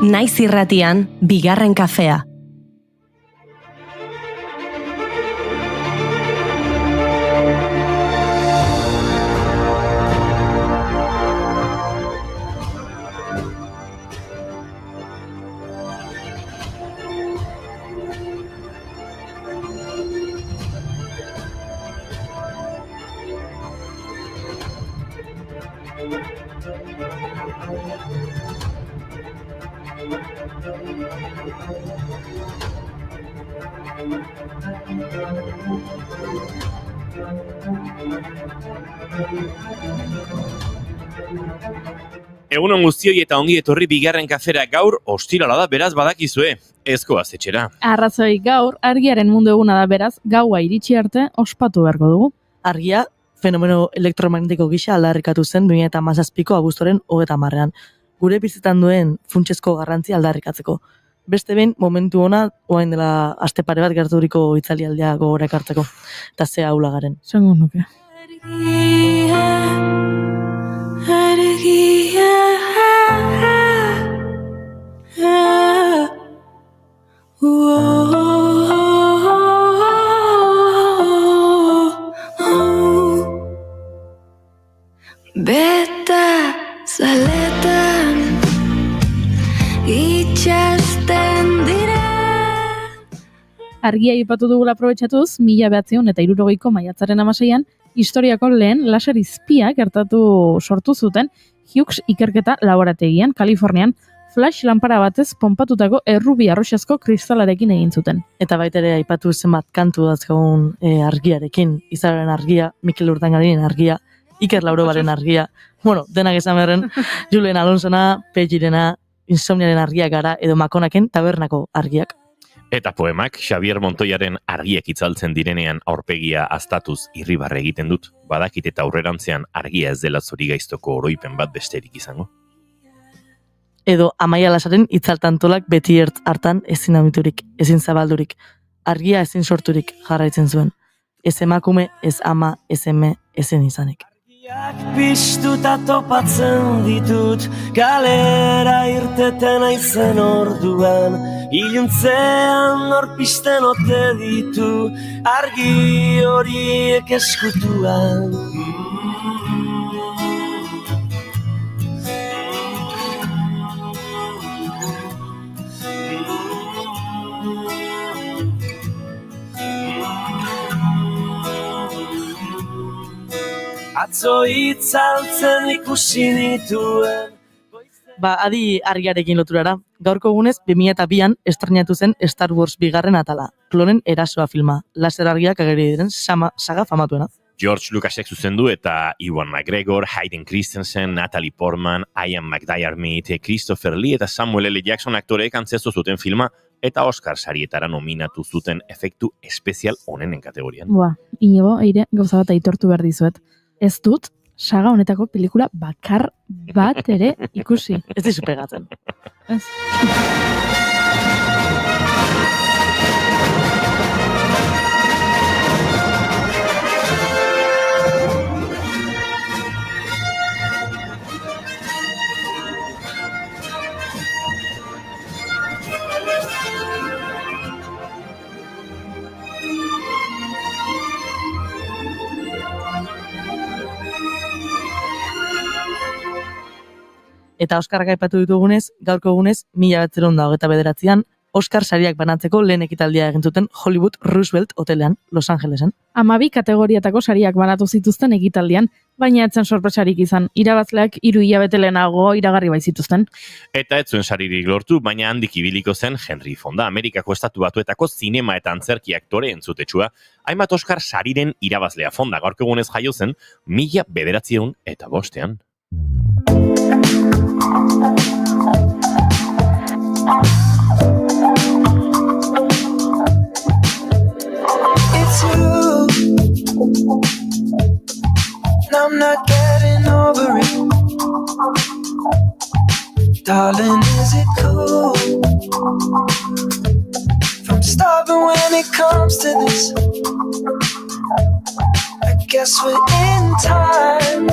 Naiz irratian, bigarren kafea. Egunon guztioi eta ongi etorri bigarren kafera. Gaur ostirala da, beraz badakizue, ezkoaz etxera. Arrazoi, gaur argiaren mundu eguna da, beraz gaua iritsi arte ospatu beharko dugu. Argia fenomeno elektromagnetiko gisa aldarrikatu zen 2017ko abuztuaren 30ean. Gure bizitzan duen funtsezko garrantzia aldarrikatzeko. Beste behin momentu ona orain dela aste pare bat gerturiko itzalialdia gogora ekartzeko. Eta ze aula garen. Zengo nuke. Beta zaletan itxasten dira. Argia aipatu dugula aprobetxatuz, 1960ko maiatzaren 16an, historiako lehen laser izpia sortu zuten Hughes ikerketa laborategian, Kalifornian, flash lanpara batez ponpatutako errubi arroxazko kristalarekin egin zuten. Eta baita ere aipatu zenbat kantu dazkagun argiarekin, Izararen argia, Mikel Urdangarinen argia, Iker Laurobaren argia, bueno, denak esan berren, Julen Alonsona, Pegirena, Insomniaren argiak gara, edo Makonaken tabernako argiak. Eta poemak Xavier Montoyaren argiak itzaltzen direnean aurpegia aztatuz irribarre egiten dut. Badakit eta aurrerantzean argia ez dela zorigaiztoko oroipen bat besterik izango. Edo Amaia Lasaren itzaltantolak beti hartan ezin amiturik, ezin zabaldurik, argia ezin sorturik jarraitzen zuen. Ez emakume, ez ama, ez eme, ezin izanik. Piztuta topatzen ditut, galera irteten aizen orduan, iluntzean norpisten ote ditu, argi horiek eskutuan. Atzo itzaltzen ikusi nituen. Adi argiarekin loturara. Gaurko egunez 2002an estrenatu zen Star Wars bigarren atala. Klonen erasoa filma. Laser argiak ageri diren saga famatuena. George Lucasek zuzendu eta Ewan McGregor, Hayden Christensen, Natalie Portman, Ian McDiarmid, Christopher Lee eta Samuel L. Jackson aktoreek antzestu zuten filma eta Oscar sarietara nominatu zuten efektu espezial onenen kategorian. Inigo, eire, gauza bat aitortu behar dizuet. Ez dut, saga honetako pelikula bakar bat ere ikusi. Ez dizu pegatzen. Ez. Eta Oskarrak aipatu ditugunez, gaurko egunez, 1929an, Oscar sariak banatzeko lehen ekitaldia egin zuten Hollywood Roosevelt hotelean, Los Angelesen. 12 kategoriatako sariak banatu zituzten ekitaldian, baina etzen sorpresarik izan. Irabazleak 3 hilabete lehenago iragarri baitzituzten. Eta ez zuen saririk lortu, baina handik ibiliko zen Henry Fonda, Amerikako Estatu Batuetako zinema eta antzerki aktore entzutetsua. Hainbat Oscar sariren irabazlea Fonda gaurko egunez jaio zen 1905. It's you, and I'm not getting over it. Darling, is it cool? From starving when it comes to this, I guess we're in time.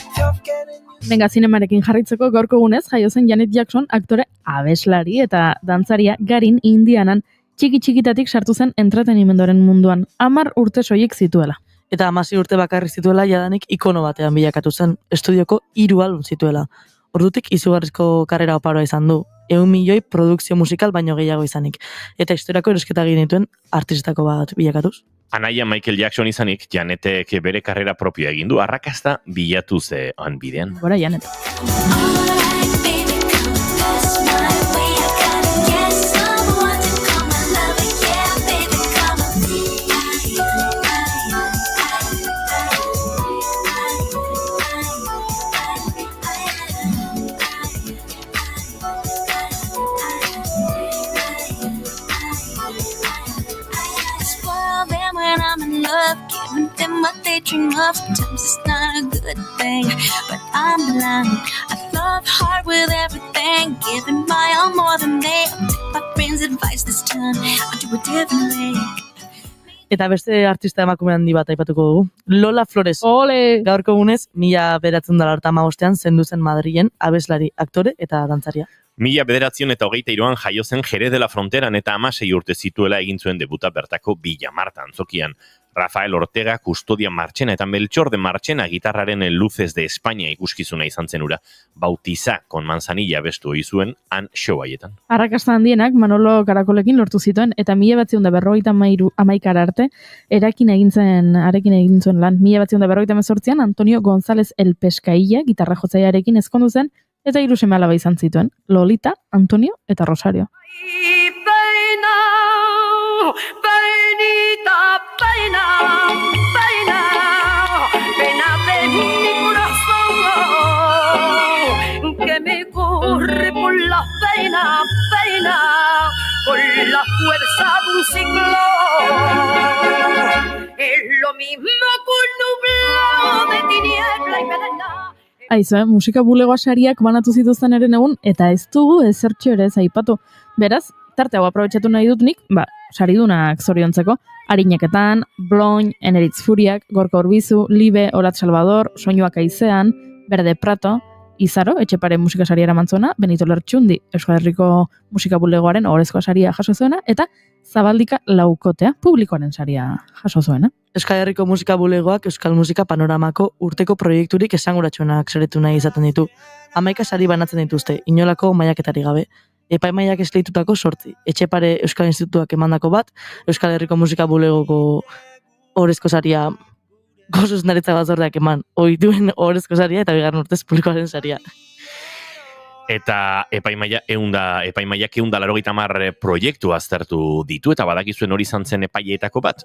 If you're getting Venga, zinemarekin jarritzeko gaurko egunez jaio zen Janet Jackson aktore abeslari eta dantzaria Garin Indianan txiki-txikitatik sartu zen entretenimenduaren munduan. 10 urte soilik zituela. Eta 16 urte bakarrik zituela jadanik ikono batean bilakatu zen, estudioko 3 album zituela. Ordutik izugarrizko karrera oparoa izan du, 100 milioi produkzio musikal baino gehiago izanik. Eta historiako erosketa egin dituen artistako bat bilakatuz. Anaia Michael Jackson izanik, Janetek bere karrera propioa egin du, arrakasta bilatu ze han bidean. Gora, Janet. Giving them what they dream of. Sometimes it's not a good thing, but I'm blind. I love hard with everything, giving my all more than they. I'll take my friend's advice this time. I'll do it differently. Eta beste artista emakume handi bat aipatuko dugu. Lola Flores. Ole! Gaurko egunez, 1995ean zendu zen Madrilen abeslari, aktore eta dantzaria. 1923an jaio zen Jerez de la Fronteran eta 16 urte zituela egin zuen debuta bertako Villa Marta antzokian. Rafael Ortega, Custodia Marchena eta Melchor de Marchena gitarraren Luces de España ikuskizuna izan zen ura. Bautiza con Manzanilla bestu ohi zuen han show haietan. Arrakasta handienak Manolo Karakolekin lortu zituen eta 1951 arte arekin egin zuen lan. 1958an Antonio González El Pescailla gitarra jotzailearekin ezkondu zen eta 3 seme-alaba izan zituen, Lolita, Antonio eta Rosario. Pena de mi corazón, que me corre por la pena, por la fuerza de un ciclón. Es lo mismo que un nublado de tiniebla y cadena. Aizu, musika bulegoa sariak banatu zituzten eren egun, eta ez dugu ezertxo ere ez aipatu. Beraz, tarte hau aprobetxatu nahi dut nik, saridunak zoriontzeko, Arineketan, Bloin, Eneritz Furiak, Gorka Urbizu, Libe, Olat Salvador, Soinuak Aizean, Berde Prato, Izaro, Etxepare musika saria eramantzona, Benito Lertxundi, Euskal Herriko musika bulegoaren ohorezkoa saria jaso zuena, eta Zabaldika Laukotea, publikoaren saria jaso zuena. Euskal Herriko musika bulegoak Euskal Musika Panoramako urteko proiekturik esanguratsuenak saretu nahi izaten ditu. 11 sari banatzen dituzte, inolako mailaketari gabe. Epaimaiak esleitutako 8, Etxepare Euskal Institutuak emandako bat, Euskal Herriko musika bulegoko ohorezko saria gozuz naretza batzordeak eman, ohituen ohorezko saria eta bigarren urtez publikoaren saria. Eta epaimaiak 180 proiektu aztertu ditu, eta badakizuen hori izan zen epaileetako bat.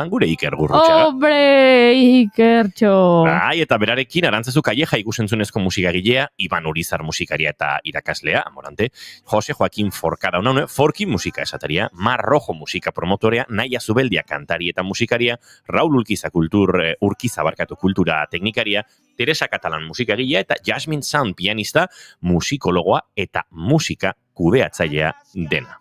Gure Iker Gurrutxaga. Obre, Ikertxo! Eta berarekin Arantzazu Calleja ikusentzunezko musikagilea, Iban Urizar musikaria eta irakaslea, amorante, Jose Joaquin Forcada, Forkin musika esateria, Mar Rojo musika promotorea, Naia Zubeldia kantari eta musikaria, Raul Urquiza kultura teknikaria, Teresa Catalan musikagilea eta Jasmine Sound pianista, musikologoa eta musika kudeatzailea dena.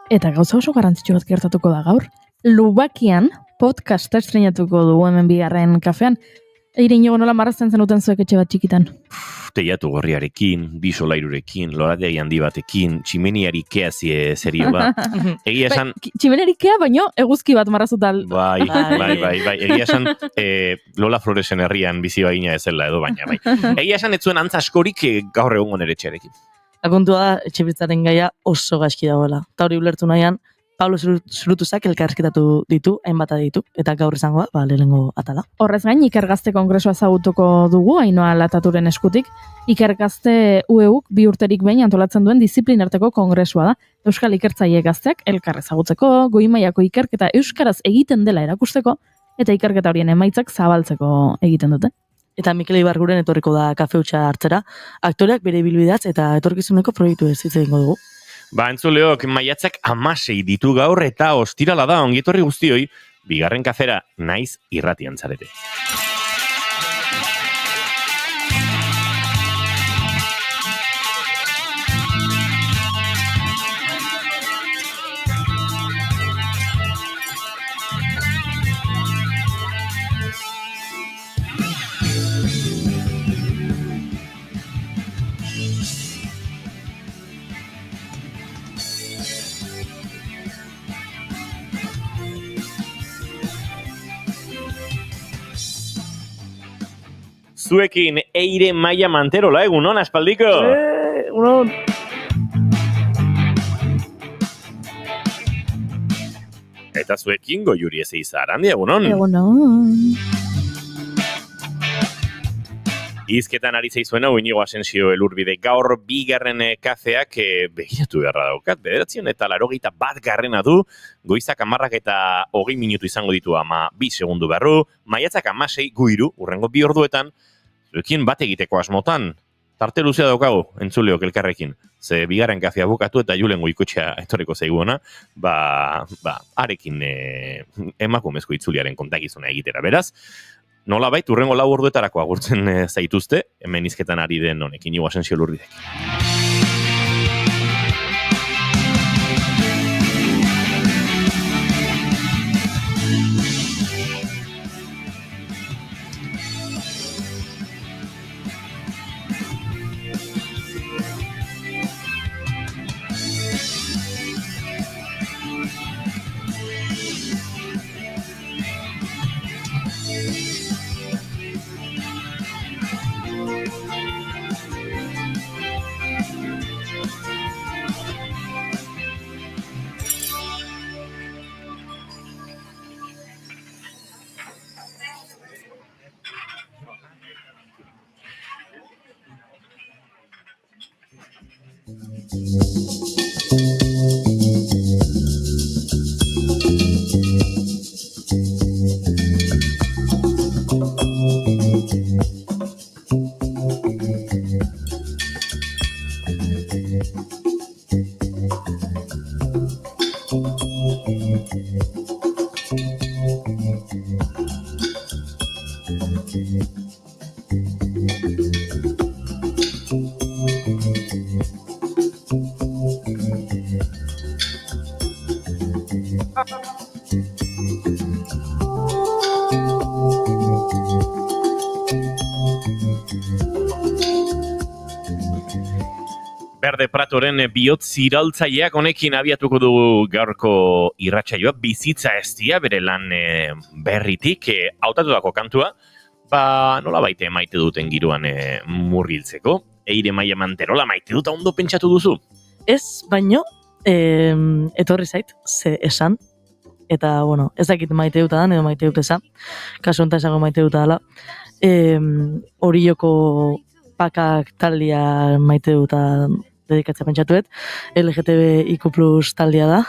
Eta gauza oso garrantzitsu bat gertatuko da gaur. Lubakian podcasta estrenatuko dugu hemen bigarren kafean. Eire inigo nola marrazten zenuten zuek etxe bat txikitan. Teiatu gorriarekin, bisolairurekin, lorategi handi batekin, tximeniari kea serio bat. Egia esan... Tximeniari kea, baino eguzki bat marrazutal. Bai. Egia esan Lola Floresen herrian bizi bagina ezela edo baina, bai. Egia esan ez zuen antza askorik gaur egongo nere etxearekin. Akontua da, etxebitzaren gaia oso gaizki dagoela. Ta hori ulertu nahian, Pablo Zurutuzak elkarrizketatu ditu, hainbat ditu, eta gaur izangoa, lehenengo atala. Horrez gain, Ikergazte kongresua ezagutuko dugu, Ainhoa Lataturen eskutik. Ikergazte UEUk 2 urterik behin antolatzen duen disiplinarteko kongresua da. Euskal ikertzaile gazteak elkar ezagutzeko, goi mailako ikerketa euskaraz egiten dela erakusteko, eta ikerketa horien emaitzak zabaltzeko egiten dute. Eta Mikel Ibarguren etorriko da kafeutxa hartzera, aktoreak bere bilbidatz eta etorkizuneko proiektu ez hitz egingo dugu. Entzuleok, maiatzak 16 ditu gaur eta ostirala da, ongietorri guztioi, Bigarren kafera naiz irratian zarete. Zuekin Eire Maia Manterola, egunon, aspaldiko? Unon. Eta zuekin Goiuri Ezeiza Arandi, egunon? Egunon. Izketan ari zaizuen hau Inigo Asensio Elurbide. Gaur bigarren kafeak begiratu beharra daukat. 981 du, goizak 10 eta 20 minutu izango ditu 2 segundu barru, maiatzak 16 guiru, urrengo 2 orduetan, zuekin bat egiteko asmotan. Tarte luzea daukagu, entzuleok elkarrekin. Ze bigarren kafea bukatu eta Julen Goikotxea etorriko zaiguona, arekin emakumezko itzuliaren kontakizuna egitera. Beraz, nolabait, urrengo 4 orduetarako agurtzen zaituzte, hemen izketan ari den honekin, Inigo Asensio Elurbidek. Berde Pratoren bihotz iraltzaileak honekin abiatuko dugu gaurko irratsaioa, bizitza eztia bere lan berritik hautatutako kantua, nola baite maite duten giroan murgiltzeko. Eire Maia Manterola, maite dut ondo pentsatu duzu? Ez, baino, etorri zait, ze esan, eta, bueno, ez dakit maite dut edo maite dut esan, kasu honetan esango maite dut dela, Orioko pakak taldia maite dut dedikatzea pentsatuet, LGTBIQ+ taldia da,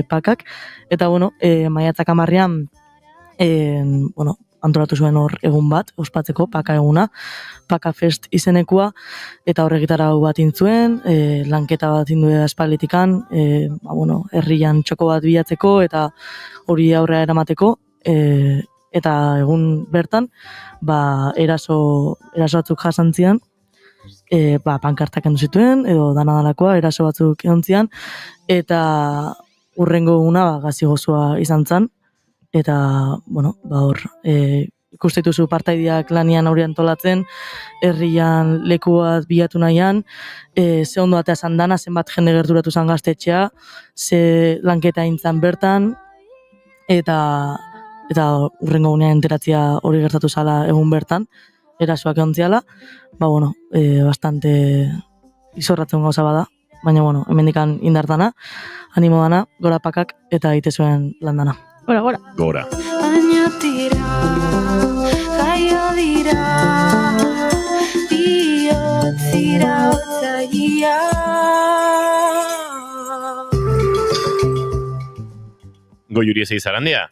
pakak, eta, bueno, maiatzak 10ean, bueno, antolatu zuen hor egun bat, ospatzeko, paka eguna, Paka Fest izenekua, eta horre gitarra bat intzuen, lanketa bat indue aspalditikan, bueno, herrian txoko bat bilatzeko, eta hori aurrera eramateko, eta egun bertan, eraso batzuk jasantzian, pankartak endu zituen, edo danadalakoa, eraso batzuk edontzian, eta urrengo eguna gazi gozua izan zen, eta, bueno, hor, ikustituzu partaideak lanian hori antolatzen, herrian leku bat bilatu nahian, ze ondo atea dana, zenbat jende gerturatu zan gaztetxea, ze lanketa intzan bertan, eta urrengo gunean enteratzia hori gertatu zala egun bertan, erasoak egontziala, bueno, bastante izorratzen gauza bada, baina, bueno, hemendikan indartana, animo dana, gora pakak, eta ite zuen landana. Gora, gora. Gora. Baina tira, jaio dira, bihotzira otzaia. Goiuri Ezeiza Arandia?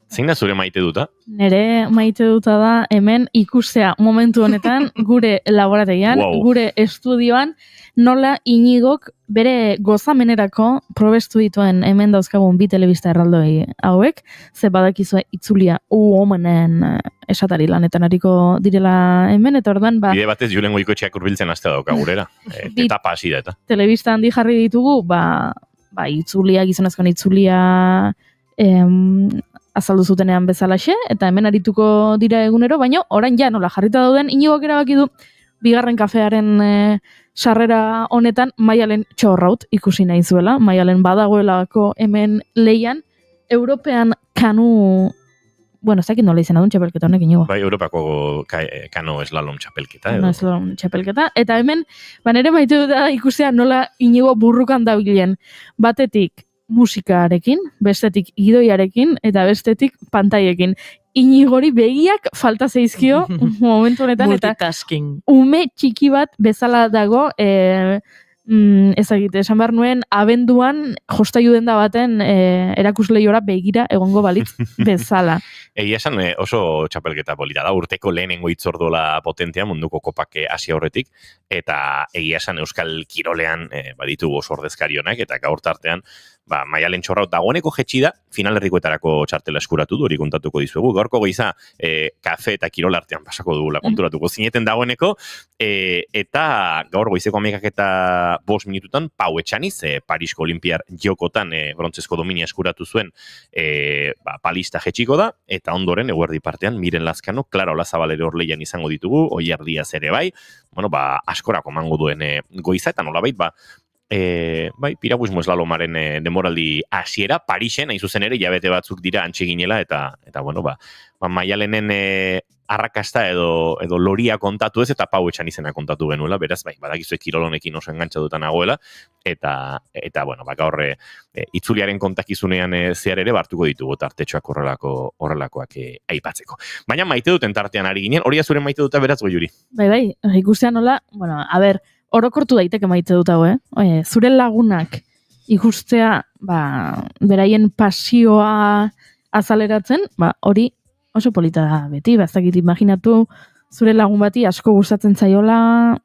Zein da zure maite duta? Nere maite duta da hemen ikustea momentu honetan gure laborategian, Wow. gure estudioan, nola Iñigok bere gozamenerako probestu dituen hemen dauzkagun bi telebista erraldoi hauek, ze badakizue itzulia homenen esatari lanetan ariko direla hemen, eta orduan Bide batez Julen Goikoetxeak hurbiltzen hastea dauka gurera. Bi- Etapa hasi da eta. telebista handi jarri ditugu, itzulia, gizonezkoen itzulia azaldu zutenean bezalaxe, eta hemen arituko dira egunero, baina orain ja nola jarrita dauden, Iñigok erabaki du bigarren kafearen sarrera honetan Maialen Txorraut ikusi nahi zuela. Maialen badagoelako hemen leian, European kanu, ez dakit nola izena duen txapelketa honek Iñigo. Bai, Europako kano slalom txapelketa edo. No, slalom txapelketa. Eta hemen, nere maite dut da ikustea nola Iñigo burrukan dabilen. Batetik musikarekin, bestetik gidoiarekin, eta bestetik pantaiekin. Iñigori begiak falta zeizkio momentu honetan, eta Multitasking. ume txiki bat bezala dago, ezagite, esan behar nuen, abenduan jostaiu denda baten erakusleiora begira egongo balitz bezala. Egia esan oso txapelketa polita da, urteko lehenengo itzordola potentea munduko kopak hasi aurretik, eta egia esan Euskal Kirolean baditu oso ordezkarionak, eta gaur tartean Maialen Txorraut dagoeneko jetxi da, finalerrikoetarako txartela eskuratu du, hori kontatuko dizuegu. Gaurko goiza, kafe eta kirol artean pasako dugula konturatuko zineten dagoeneko, eta gaur goizeko 11:05 minututan, Pau Etxaniz, Parisko Olimpiar jokotan brontzezko dominia eskuratu zuen palista jetxiko da, eta ondoren eguerdi partean, Miren Lazkano, Clara Olazabalere Orleian izango ditugu, Oier Diaz ere bai, askorako mango duen goiza, eta nolabait, piraguismo eslalomaren demoraldi hasiera, Parisen, hain zuzen ere, jabete batzuk dira antxe ginela, eta Maialenen arrakasta edo loria kontatu ez, eta Pau Etxan izena kontatu genuela, beraz, badakizue kirolonekin oso engantzatuta nagoela, eta gaur itzuliaren kontakizunean zehar ere bartuko ditugu tartetxoak horrelakoak aipatzeko. Baina maite duten tartean ari ginen, hori azure maite duta beraz Goiuri. Bai, ikustean nola, orokortu daiteke maite dut hau, zure lagunak ikustea, beraien pasioa azaleratzen, hori oso polita da beti, ez dakit imaginatu zure lagun bati asko gustatzen zaiola,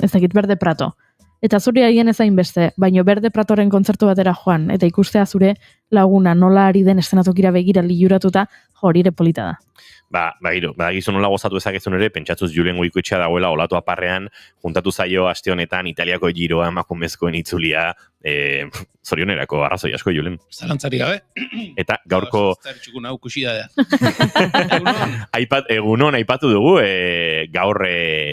ez dakit Berde Prato. Eta zure aien ezain beste, baino Berde Pratoren kontzertu batera joan, eta ikustea zure laguna nola ari den estenatokira begira liuratuta, hori ere polita da. Badakizu nola gozatu ezakezun ere, pentsatuz Julen Goikoetxea dagoela olatu aparrean, juntatu zaio aste honetan Italiako giroa emakumezkoen itzulia, zorionerako arrazoi asko, Julen. Zalantzari gabe. Eta gaurko... Txukun hau kusida da. Egunon aipatu dugu, gaur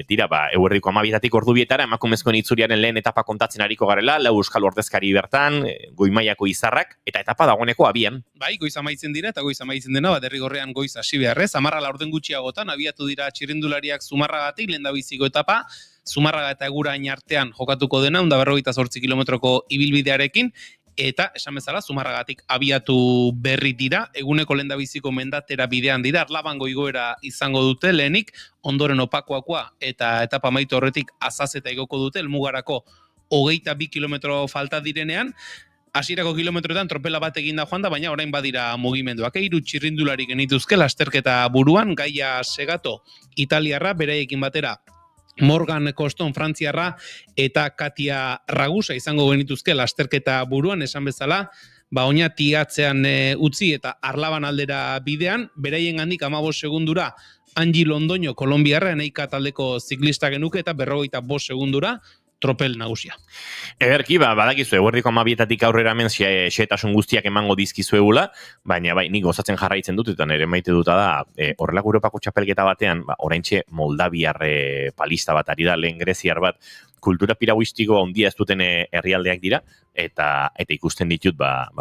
tira, eguerdiko 12 ordubietara emakumezkoen itzuliaren lehen etapa kontatzen ariko garela, lau euskal ordezkari bertan, Goi-mailako izarrak, eta etapa dagoeneko abian. Bai, goiz amaitzen dira, eta goiz amaitzen dena, derrigorrean goiz hasi beharrez, Zumarraga orden gutxiagotan, abiatu dira txirrindulariak Zumarragatik, lehendabiziko etapa, Zumarraga eta Egurain artean jokatuko dena, 158 kilometroko ibilbidearekin, eta, esan bezala, Zumarragatik abiatu berri dira, eguneko lehendabiziko mendatera bidean dira, Arlabango igoera izango dute, lehenik, ondoren opakoakoa, eta etapa amaitu horretik azazeta igoko dute, elmugarako 22 kilometro falta direnean, hasierako kilometroetan tropela bat eginda joan da, baina orain badira mugimenduak. 3 txirrindulari genituzke lasterketa buruan, Gaia Segato italiarra, beraiekin batera Morgan Coston frantziarra eta Katia Ragusa izango genituzke lasterketa buruan, esan bezala, oinati atzean utzi eta Arlaban aldera bidean, beraien gandik 15 segundura Angi Londoño kolombiarra, Eneika taldeko ziklista genuke eta 45 segundura tropel nagusia. Ederki, badakizu, eguerdiko 12 aurrera hemen xetasun guztiak emango dizkizuegula, baina nik gozatzen jarraitzen dut, eta nire maite duta da, horrelako Europako txapelketa batean, oraintxe Moldaviar palista bat ari da, lehen greziar bat, kultura piraguistiko handia ez duten herrialdeak dira, eta ikusten ditut,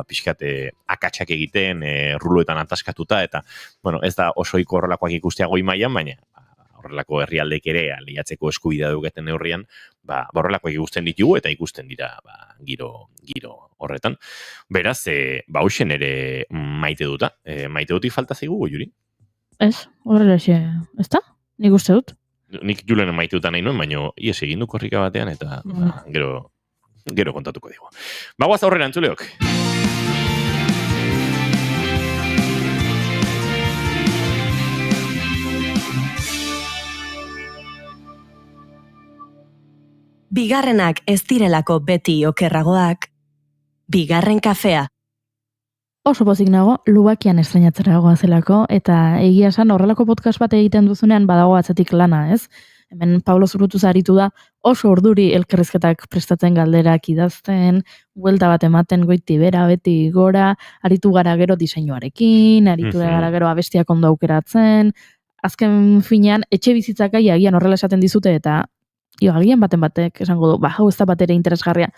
pixkat akatsak egiten, ruloetan ataskatuta, eta, ez da osoiko horrelakoak ikustea Goi-mailan, baina horrelako herrialdek ere lehiatzeko eskubidea dugeten neurrian, horrelako ikusten ditugu eta ikusten dira giro horretan. Beraz, hoxen ere maite duta. Maite dutik falta zaigu, Goiuri? Ez, horrela xe, ez da? Nik uste dut. Nik Julen maite duta nahi nuen, baina ies egin du korrika batean eta gero kontatuko digu. Bagoaz aurrera entzuleok. Bigarrenak ez direlako beti okerragoak. Bigarren kafea. Oso pozik nago, Lubakian estreinatzera zelako, eta egia esan horrelako podcast bat egiten duzunean badago atzetik lana, ez? Hemen Pablo Zurutuz aritu da, oso orduri elkarrizketak prestatzen galderak idazten, buelta bat ematen goiti bera, beti gora, aritu gara gero diseinuarekin, aritu gara gero abestiak ondo aukeratzen, azken finean, etxe bizitzak agian horrela esaten dizute, eta agian baten batek esango du, hau ez da bat ere interesgarria,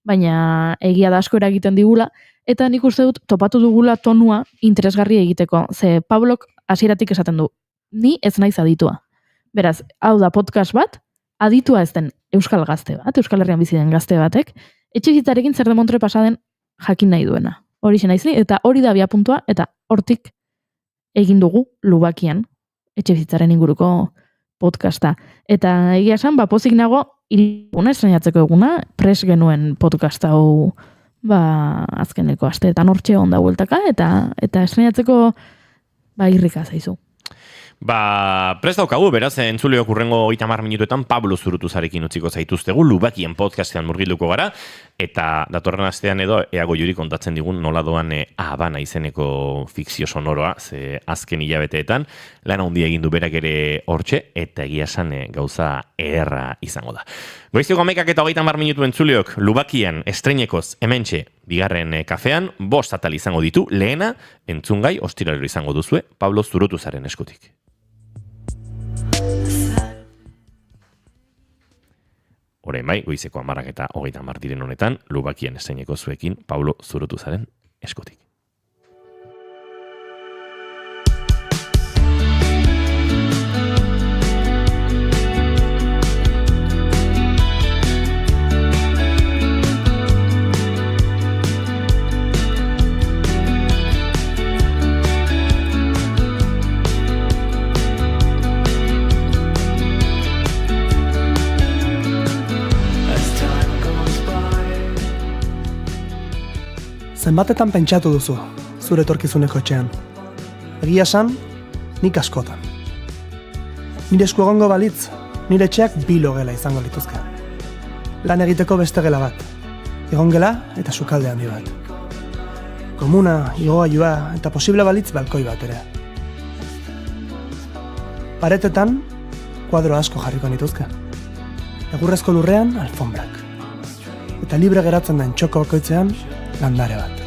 baina egia da asko eragiten digula, eta nik uste dut topatu dugula tonua interesgarria egiteko, ze Pablok hasieratik esaten du, ni ez naiz aditua. Beraz, hau da podcast bat, aditua ez den Euskal gazte bat, Euskal Herrian bizi den gazte batek, etxebizitzarekin zer demontre pasaden jakin nahi duena. Horixe naiz ni, eta hori da abiapuntua, eta hortik egin dugu Lubakian, etxebizitzaren inguruko podcasta. Eta egia esan, pozik nago, iriguna estreinatzeko eguna, pres genuen podcast hau azkeneko asteetan hortxe onda bueltaka, eta estreinatzeko irrika zaizu. Prest daukagu, beraz, entzuleok urrengo 30 minutuetan Pablo Zurutuzarekin utziko zaituztegu, Lubakien podcastean murgilduko gara, eta datorren astean edo eago juri kontatzen digun nola doan Habana izeneko fikzio sonoroa, ze azken hilabeteetan, lan handia egin du berak ere hortxe, eta egia esan gauza ederra izango da. Goiztioko 11 eta 30 minutu entzuleok, Lubakian estreinekoz hementxe bigarren kafean, 5 atal izango ditu, lehena entzungai ostiralero izango duzue, Pablo Zurutuzaren eskutik. Orain bai, goizeko 10 eta 30 diren honetan, Lubakian estreineko zuekin, Pablo Zurutuzaren eskutik. Zenbatetan pentsatu duzu, zure etorkizuneko etxean. Egia esan, nik askotan. Nire esku egongo balitz, nire etxeak 2 logela izango lituzke. Lan egiteko beste gela bat, egongela eta sukalde handi bat. Komuna, igogailua eta posible balitz balkoi bat ere. Paretetan, kuadro asko jarriko nituzke. Egurrezko lurrean, alfombrak. Eta libre geratzen den txoko bakoitzean, landare bat.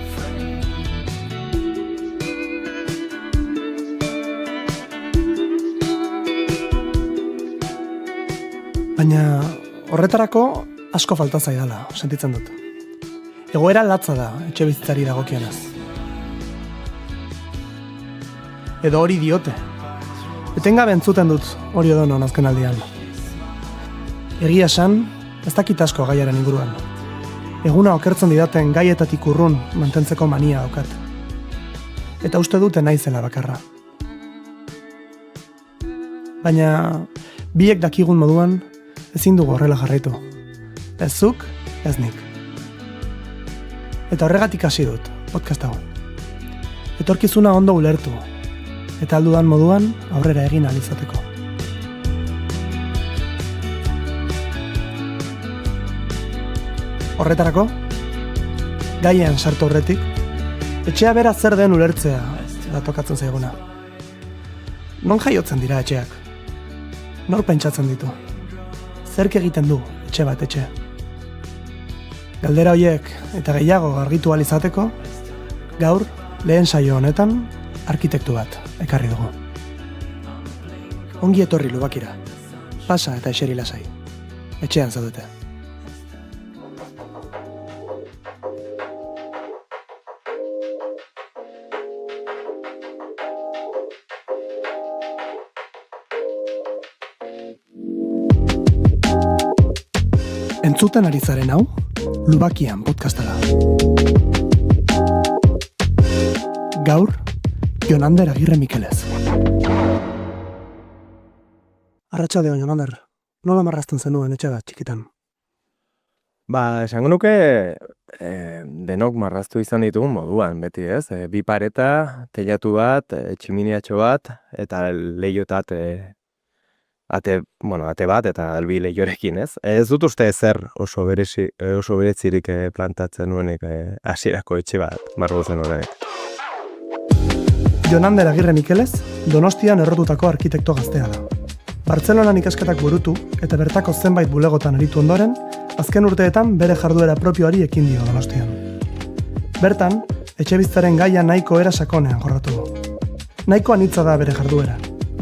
Baina horretarako asko falta zaidala, sentitzen dut. Egoera latza da etxe bizitzari dagokionez. Edo hori diote. Etengabe entzuten dut hori edonon azken aldian. Egia esan, ez dakit asko gaiaren inguruan. Eguna okertzen didaten gaietatik urrun mantentzeko mania daukat. Eta uste dute naizela bakarra. Baina biek dakigun moduan ezin dugu horrela jarraitu. Ez zuk, ez nik. Eta horregatik hasi dut, podcast hau. Etorkizuna ondo ulertu, eta aldudan moduan aurrera egin ahal izateko. Horretarako, gaien sartu horretik, etxea bera zer den ulertzea da tokatzen zaiguna. Non jaiotzen dira etxeak? Nor pentsatzen ditu? Zerk egiten du etxe bat etxe? Galdera horiek eta gehiago argitu ahal izateko, gaur lehen saio honetan arkitektu bat ekarri dugu. Ongi etorri Lubakira. Pasa eta eseri lasai. Etxean zaudete. Entzuten ari zaren hau, Lubakian podcasta da. Gaur, Jonander Agirre Mikelez. Arratsaldeon, Jonander. Nola marrazten zenuen etxe bat txikitan? Esango nuke denok marraztu izan ditugun moduan, beti ez? 2 pareta, teilatu bat, tximiniatxo bat, eta leiotat ate bat eta albi lehiorekin, ez? Ez dut uste ezer oso berezirik plantatzen nuenik hasierako etxe bat, Margozen horrek. Jonander Agirre Mikelez, Donostian errotutako arkitekto gaztea da. Bartzelonan ikasketak burutu eta bertako zenbait bulegotan aritu ondoren, azken urteetan bere jarduera propioari ekin dio Donostian. Bertan, etxebizitzaren gaia nahiko era sakonean jorratu du. Nahiko anitza da bere jarduera.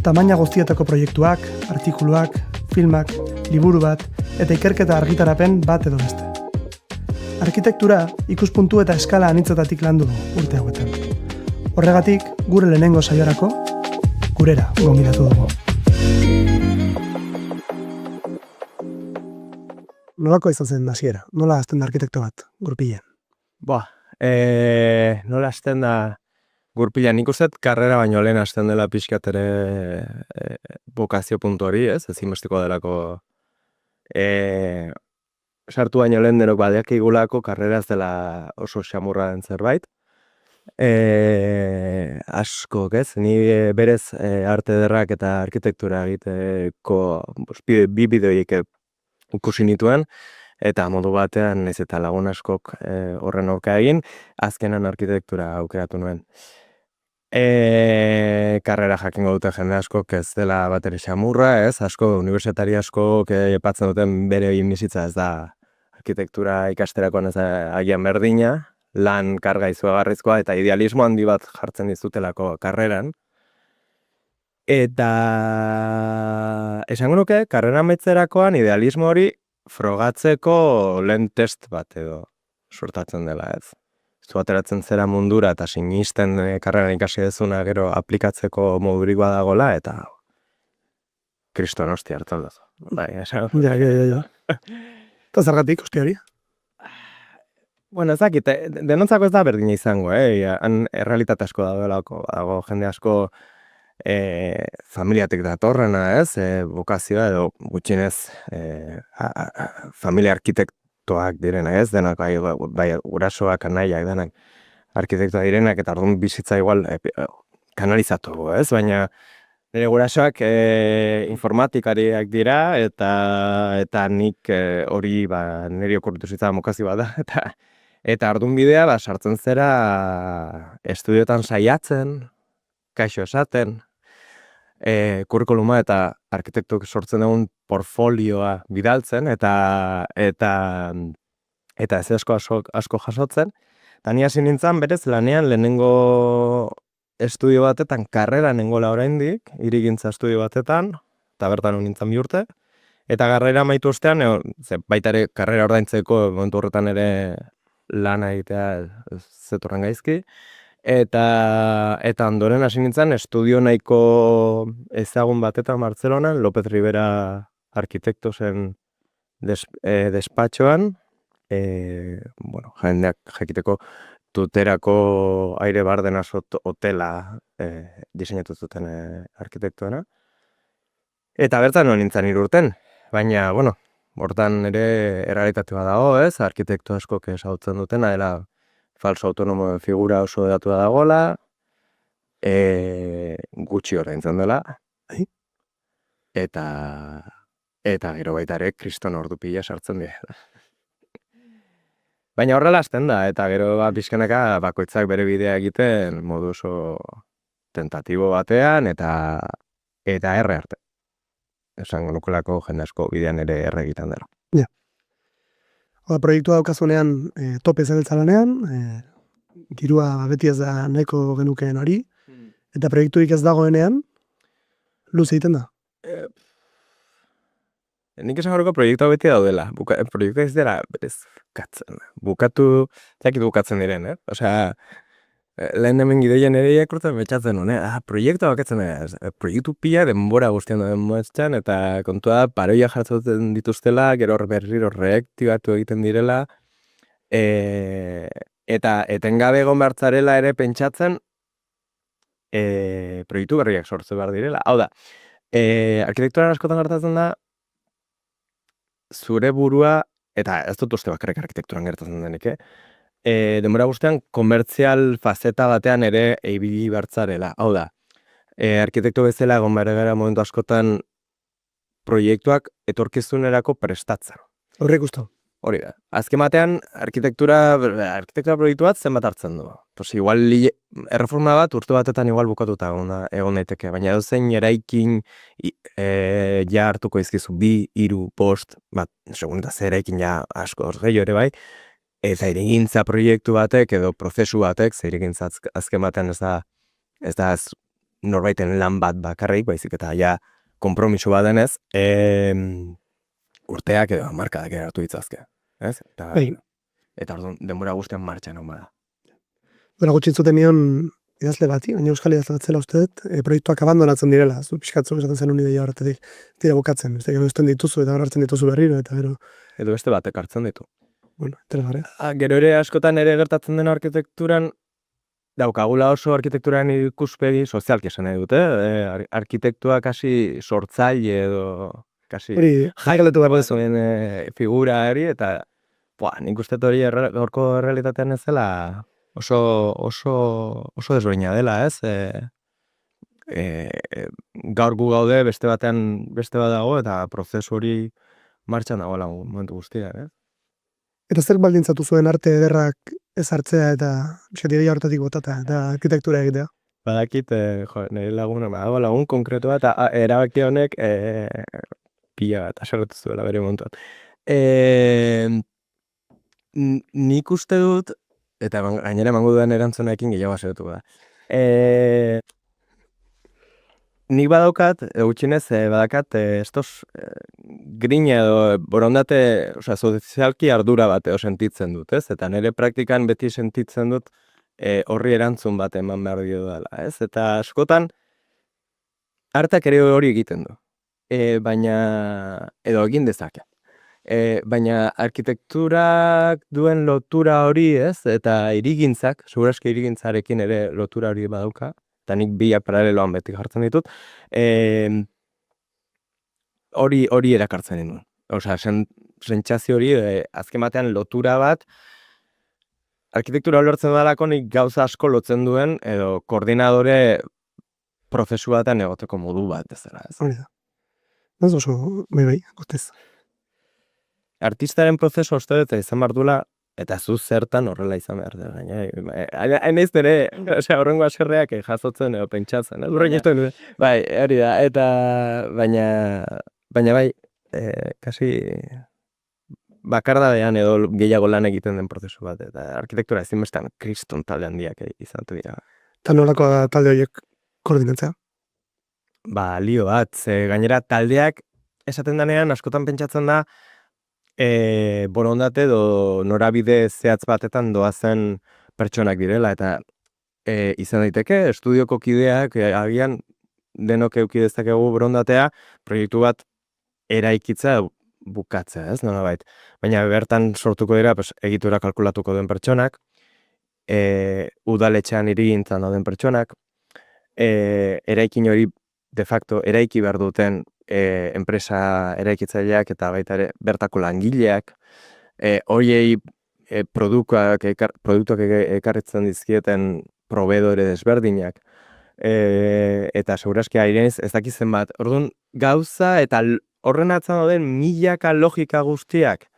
Tamaina guztietako proiektuak, artikuluak, filmak, liburu bat eta ikerketa argitarapen bat edo beste. Arkitektura ikuspuntu eta eskala anitzetatik landu du urte hauetan. Horregatik, gure lehenengo saiorako, gurera gonbidatu dugu. Nolako izan zen hasiera? Nola hasten da arkitekto bat, gurpilean? Nola hasten da gurpilean? Nik uste karrera baino lehen hasten dela pixkat ere bokazio puntu hori, ez? Ezinbesteko delako sartu baino lehen denok badeak igulako karrera ez dela oso xamurra den zerbait. Askok, ez? Ni berez arte ederrak eta arkitektura egiteko bi bideoiek ikusi nituen, eta modu batean ez eta lagun askok horren aurka egin, azkenan arkitektura aukeratu nuen. Karrera jakingo dute jende askok ez dela bat ere xamurra, ez? Asko, unibertsitari askok epatzen duten bere bizitza ez da arkitektura ikasterakoan ez agian berdina, lan karga izugarrizkoa eta idealismo handi bat jartzen dizutelako karreran. Eta esango nuke, karrera amaitzerakoan idealismo hori frogatzeko lehen test bat edo sortatzen dela, ez. Zu ateratzen zera mundura eta sinisten karreran ikasi dezuna gero aplikatzeko modurik badagola eta kriston hostia hartzen duzu. Bai, esan. Ja. Eta zergatik, hostia hori? Bueno, ez dakit, denontzako ez da berdina izango, han errealitate asko dago jende asko familiatik datorrena, ez? Bokazioa edo gutxinez familia arkitektoak direna, ez? Denak bai gurasoak, anaiak, denak arkitektoak direnak, eta orduan bizitza igual kanalizatu, ez? Baina nire gurasoak informatikariak dira, eta nik hori niri okurritu zitzan bokazio bat da, eta orduan bidea sartzen zera estudioetan saiatzen, kaixo esaten, kurrikuluma eta arkitektok sortzen dugun portfolioa bidaltzen, eta ez asko jasotzen. Eta ni hasi nintzen berez lanean lehenengo estudio batetan, karrera nengola oraindik, hirigintza estudio batetan, eta bertan nintzen bi urte. Eta karrera amaitu ostean, baita ere karrera ordaintzeko momentu horretan ere lana egitea zetorren gaizki. Eta ondoren hasi nintzen estudio nahiko ezagun batetan Bartzelonan, López Rivera arkitektosen despatxoan, jendeak jakiteko Tuterako aire bardenaz hotela diseinatu zuten arkitektoena. Eta bertan nintzen 3 urten, baina, hortan ere errealitatea dago, ez? Arkitekto askok ezagutzen dutena, dela falso autonomo figura oso datua dagoela, gutxi ordaintzen dela, eta gero baita ere kriston ordu pila sartzen dira. Baina horrela hasten da, eta gero pixkanaka bakoitzak bere bidea egiten modu oso tentatibo batean, eta erre arte. Esango nukelako jende asko bidean ere erre egiten dela. Ja. Proiektua daukazunean tope zabiltza lanean, girua beti ez da nahiko genukeen hori, eta proiekturik ez dagoenean, luze egiten da. Nik esan horreko proiektua beti daudela. Proiektua ez dira berez katzen. Bukatzen diren, Osea, lehen hemen gideien ere ekurtzen betxatzen hone. Proiektua bakatzen dira. Proiektu pila denbora guztian den moetzen, eta kontua paroia jartzen dituztela, gero berriro reaktibatu egiten direla, eta etengabe egon behartzarela ere pentsatzen proiektu berriak sortze behar direla. Hau da, arkitekturan askotan gertatzen da, zure burua, eta ez dut uste bakarrik arkitekturan gertatzen denik, denbora guztian komertzial fazeta batean ere ibili bertzarela. Hau da, arkitekto bezala egon behar gara momentu askotan proiektuak etorkizunerako prestatzen. Horrek usto. Hori da. Azken batean, arkitektura proiektu bat zenbat hartzen du. Pues igual erreforma bat urte batetan igual bukatuta egon daiteke, baina edozein eraikin ja hartuko izkizu 2, 3, 5, bat, segun eta ze eraikin ja asko gehiago ere bai, eta irigintza proiektu batek edo prozesu batek, ze irigintza azken batean ez da norbaiten lan bat bakarrik, baizik eta ja konpromiso bat denez, urteak edo hamarkadak eratu ditzazke. Ez? Eta orduan denbora guztian martxan hon bada. Bueno, gutxi entzuten nion idazle bati, baina euskal idazle batzela uste dut, proiektuak abandonatzen direla, zu pixkatzuk esaten zen ideia horretetik, tira bukatzen, ez da dituzu eta hartzen dituzu berriro, eta gero. Edo beste batek hartzen ditu. Bueno, interesgarria. Gero ere askotan ere gertatzen den arkitekturan, daukagula oso arkitekturan ikuspegi sozialki esan nahi dute, arkitektuak hasi sortzaile edo kasi jaigalatu behar duzuen figura hori, eta nik uste hori gaurko realitatean ez dela oso desberdina dela, ez? Gaur gu gaude beste bat dago, eta prozesu hori martxan dagoela momentu guztia, ez? Eta zer baldintzatu zuen arte ederrak ez hartzea eta ideia horretatik botata eta arkitektura egitea? Badakit, nire lagun konkretua eta erabaki honek pila bat aserretu zuela bere montuan. Nik uste dut, eta gainera emango duen erantzunekin gehiago aserretu da. Nik badaukat, gutxinez, badakat, estos grina edo borondate, sozialki ardura bat sentitzen dut, ez? Eta nire praktikan beti sentitzen dut horri erantzun bat eman behar dio dela, ez? Eta askotan, arteak ere hori egiten du. Baina, edo egin dezake. Baina arkitekturak duen lotura hori, ez? Eta irigintzak, seguraski irigintzarekin ere lotura hori badauka, eta nik biak paraleloan beti jartzen ditut, hori erakartzen dinuen. Osa, sentsazio hori, azken batean lotura bat, arkitektura lortzen dalako nik gauza asko lotzen duen, edo koordinadore prozesu batean egoteko modu bat ez dela. Hori da. Ez oso, bai, guztiz. Artistaren prozesu uste dut izan behar duela, eta zu zertan horrela izan behar dela. Hain ez dere, horrengo aserreak jasotzen edo pentsatzen. Bai, hori da, eta baina bai, kasi bakardadean edo gehiago lan egiten den prozesu bat, eta arkitektura ezinbestean kriston talde handiak izantu dira. Eta nolako talde horiek koordinatzea? Lio bat, gainera taldeak esaten denean askotan pentsatzen da borondate edo norabide zehatz batetan doazen pertsonak direla, eta izan daiteke estudioko kideak agian denok eduki dezakegu borondatea proiektu bat eraikitza bukatzea, ez nolabait. Baina bertan sortuko dira egitura kalkulatuko den pertsonak, udaletxean irigintzan dauden pertsonak, eraikin hori de facto eraiki behar duten enpresa eraikitzaileak eta baita ere bertako langileak, horiei produktuak ekarritzen dizkieten proveedore desberdinak, eta seguraski airenez ez dakizen bat. Orduan gauza eta horren atzan dauden milaka logika guztiak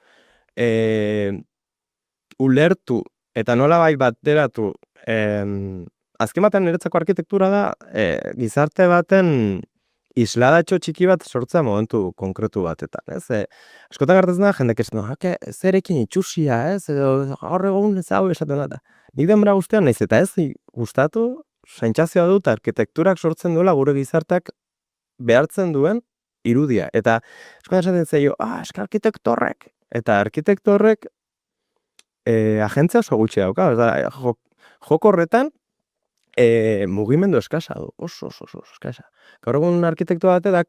ulertu eta nola bai bateratu, azken batean niretzako arkitektura da gizarte baten isladatxo txiki bat sortzea momentu konkretu batetan, ez? Askotan gertatzen da, jendek esan du, zerekin itxusia, ez? Edo gaur egun ez hau esaten da. Nik denbora guztian naiz eta ez gustatu, sentsazioa dut arkitekturak sortzen duela gure gizarteak behartzen duen irudia. Eta askotan esaten zaio, eska arkitekto horrek. Eta arkitekto horrek agentzia oso gutxi dauka. Joko horretan mugimendu eskasa du, oso eskasa. Gaur egun arkitekto batetak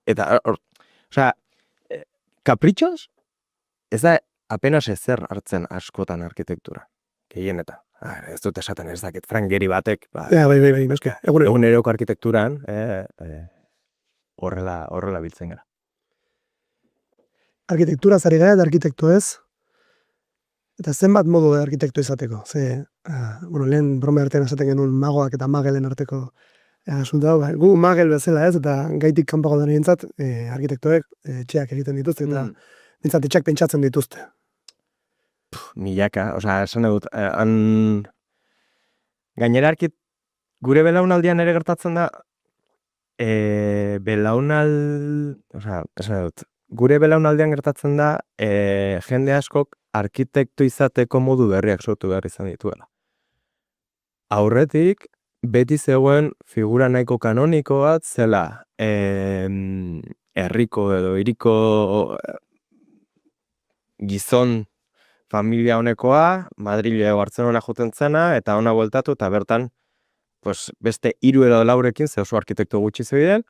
osea, kapritxoz ez da apenas ezer hartzen askotan arkitektura. Gehienetan. Ez dut esaten ez dakit, Frank Gehry batek. Bai, meske. Eguneroko arkitekturan horrela biltzen gara. Arkitektura zari gara eta arkitektu ez, eta zenbat modu arkitektu izateko. Lehen brome artean esaten genuen magoak eta magelen arteko Asunto hau, gu magel bezala ez, eta gaitik kanpako denentzat, arkitektoek etxeak egiten dituzte, eta nintzat etxeak pentsatzen dituzte. Milaka, esan dut, gainera gure belaunaldian ere gertatzen da, gure belaunaldian gertatzen da, jende askok arkitekto izateko modu berriak sortu behar izan dituela. Aurretik, beti zegoen figura nahiko kanoniko bat, zela herriko edo hiriko gizon familia honekoa, Madrile edo Bartzelona joten zena, eta ona bueltatu, eta bertan beste 3 edo 4ekin, ze oso arkitekto gutxi zeuden,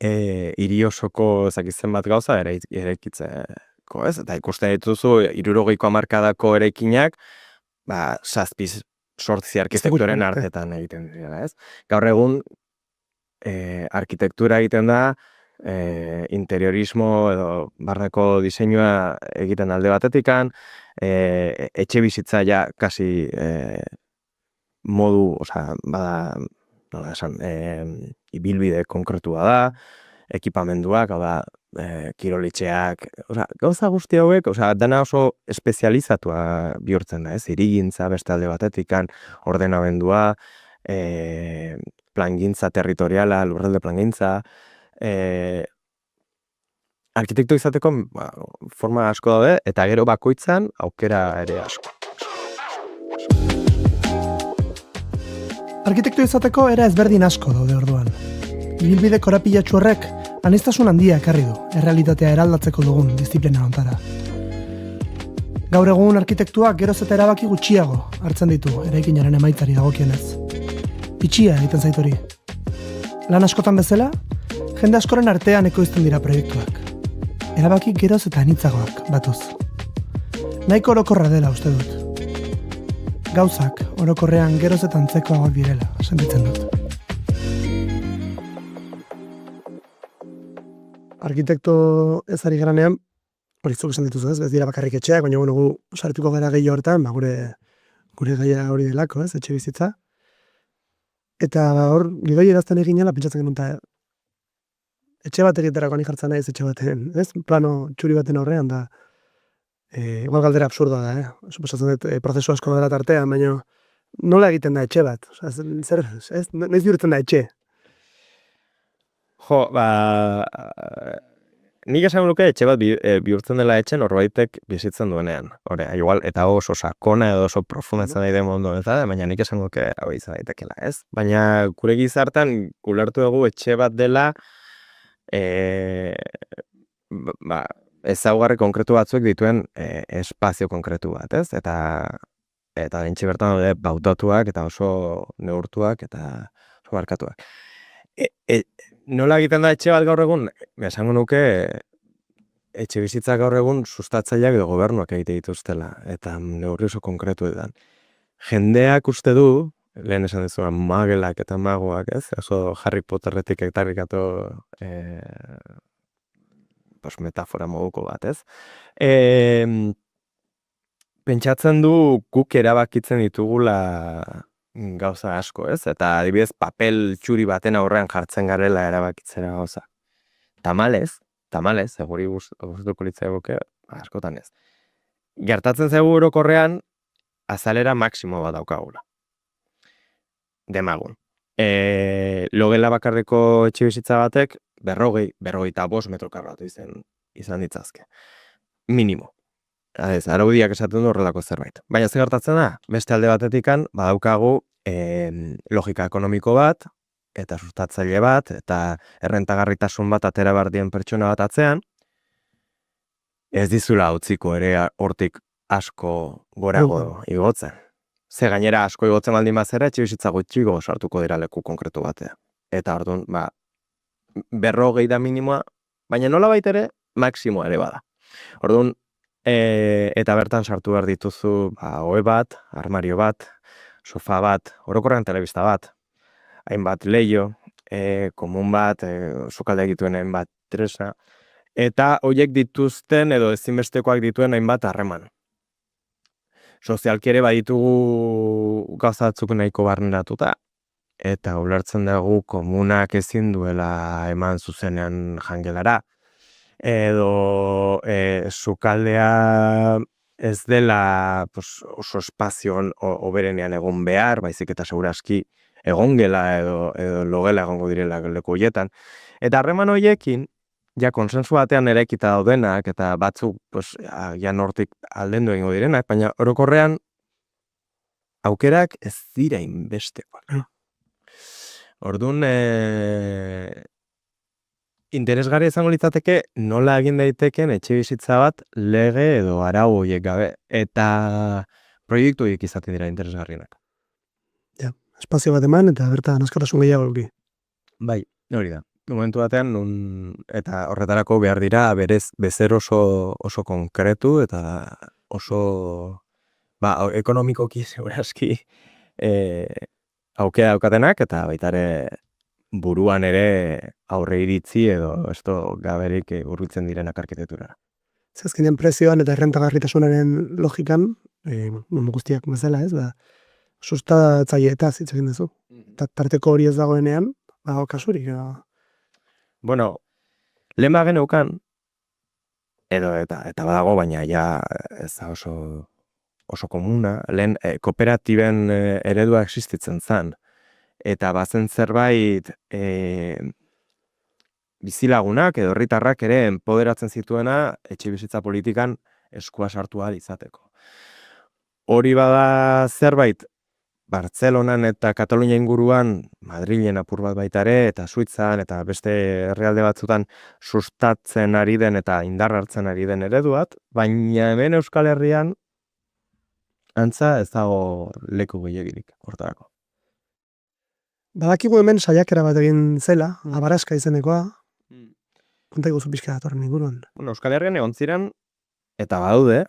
hiri osoko ezakitzen bat gauza eraikitzeko, ez? Eta ikusten dituzu, 60ko hamarkadako eraikinak, 7-8 arkitektoren artetan egiten dira, ez? Gaur egun, arkitektura egiten da, interiorismo edo barneko diseinua egiten alde batetikan, etxe bizitza ja kasi modu, bada, nola esan, ibilbide konkretua da, ekipamenduak, kirolitxeak, gauza guzti hauek, dana oso espezializatua bihurtzen da, ez? Hirigintza beste alde batetikan, ordenamendua, plangintza territoriala, lurralde plangintza, arkitekto izateko forma asko daude, eta gero bakoitzan aukera ere asko. Arkitekto izateko era ezberdin asko daude orduan. Ibilbide korapilatsu horrek aniztasun handia ekarri du, errealitatea eraldatzeko dugun disiplina hontara. Gaur egun arkitektuak geroz eta erabaki gutxiago hartzen ditu eraikinaren emaitzari dagokionez. Pitxia egiten zait hori. Lan askotan bezala, jende askoren artean ekoizten dira proiektuak. Erabaki geroz eta anitzagoak batuz. Nahiko orokorra dela uste dut. Gauzak orokorrean geroz eta antzekoagoak direla, sentitzen dut. Arkitekto ez ari geranean, hori zuk esan dituzu, ez dira bakarrik etxeak, baina gu sartuko gara gehiago hortan, gure gaia hori delako, etxe bizitza. Eta hor, gidoi erazten eginela, pentsatzen genuen, etxe bat egiterako ni jartzen naiz etxe baten, ez? Plano txuri baten aurrean da, igual galdera absurdoa da, suposatzen dut, prozesu asko dela tartean, baina nola egiten da etxe bat? Noiz bihurtzen da etxe? Jo, nik esan nuke etxe bat bihurtzen dela etxe norbaitek bizitzen duenean. Hore, igual, eta oso sakona edo oso profundatzen daide mundu, baina nik esan nuke hau izan daitekela, ez? Baina gure gizartan ulertu dugu etxe bat dela ezaugarri konkretu batzuek dituen espazio konkretu bat, ez? Eta dintxe bertan daude bautatuak eta oso neurtuak eta oso markatuak. Nola egiten da etxe bat gaur egun? Esango nuke etxe bizitza gaur egun sustatzaileak edo gobernuak egite dituztela, eta neurri oso konkretu edan. Jendeak uste du, lehen esan dezuna, magelak eta magoak, ez? Oso Harry Potterretik etarrikatu metafora moduko bat, ez? Pentsatzen du guk erabakitzen ditugula gauza asko, ez? Eta adibidez papel txuri baten aurrean jartzen garela erabakitzera gauza. Tamalez, seguri gustuko litzaiguke askotan ez. Gertatzen zaigu orokorrean azalera maksimo bat daukagula. Demagun. Logela bakarreko etxe bizitza batek 40-45 metro karratu izan ditzazke. Minimo. Araudiak esaten du horrelako zerbait. Baina ze gertatzen da, beste alde batetikan badaukagu logika ekonomiko bat, eta sustatzaile bat, eta errentagarritasun bat atera bardien pertsona bat atzean, ez dizula utziko ere hortik asko gorago igotzen. Ze gainera asko igotzen baldin bazera, etxe bizitza gutxiko sartuko dira leku konkretu batean. Eta orduan, 40 da minimoa, baina nola baitere, maksimoa ere bada. Orduan, eta bertan sartu behar dituzu ohe bat, armario bat, sofa bat, orokorrean telebista bat, hainbat leio, komun bat, sukaldeak dituen hainbat tresna, eta horiek dituzten edo ezinbestekoak dituen hainbat harreman. Sozialki ere baditugu gauza batzuk nahiko barneratuta, eta ulertzen dugu komunak ezin duela eman zuzenean jangelara, edo sukaldea ez dela oso espazioan oberenean egon behar, baizik eta seguraski egongela edo logela egongo direla leku horietan. Eta harreman horiekin, ja konsensu batean eraikita daudenak, eta batzuk ja nortik aldendu egingo direnak, baina orokorrean aukerak ez dira inbestekoak. Orduan, interesgarria izango litzateke nola egin daiteken etxebizitza bat lege edo arau horiek gabe, eta proiektu horiek izaten dira interesgarrienak. Espazio bat eman eta bertan askatasun gehiago eduki. Bai, hori da. Momentu batean, eta horretarako behar dira bezer oso konkretu eta oso ekonomikoki segurazki aukera daukatenak, eta baita ere buruan ere aurre iritzi edo gaberik hurbiltzen direnak arkitekturara. Azkenean prezioan eta errentagarritasunaren logikan, mundu guztiak bezala ez, sustatzaile eta hitz egin duzu. Tarteko hori ez dagoenean, kasurik. Bueno, lehen bagen eukan, eta badago, baina ja ez da oso komuna, lehen kooperatiben eredua existitzen zen, eta bazen zerbait bizilagunak edo herritarrak ere enpoderatzen zituena etxebizitza politikan eskua sartu ahal izateko. Hori bada zerbait, Bartzelonan eta Katalunia inguruan, Madrilen apur bat baita ere, eta Suitzan eta beste herrialde batzutan sustatzen ari den eta indar hartzen ari den ereduat, baina hemen Euskal Herrian antza ez dago leku gehiegirik hortarako. Badakigu hemen saiakera bat egin zela, Abaraska izenekoa, konta iguzu pixka datorren inguruan. Euskal Herrian egon ziren, eta badaude,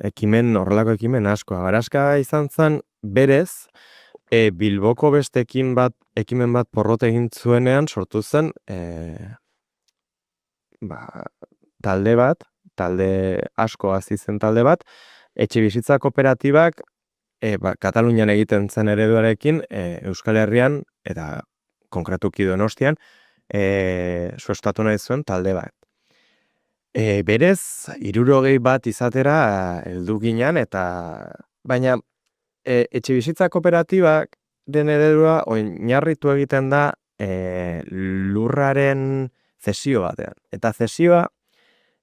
horrelako ekimen asko. Abaraska izan zen berez, Bilboko beste ekimen bat porrot egin zuenean sortu zen talde asko hasi zen talde bat, etxebizitza kooperatibak Katalunian egiten zen ereduarekin Euskal Herrian eta konkretuki Donostian sustatu nahi zuen talde bat. Berez, 60 bat izatera heldu ginen, baina etxebizitza kooperatibak den eredua oinarritu egiten da lurraren zesio batean. Eta zesioa,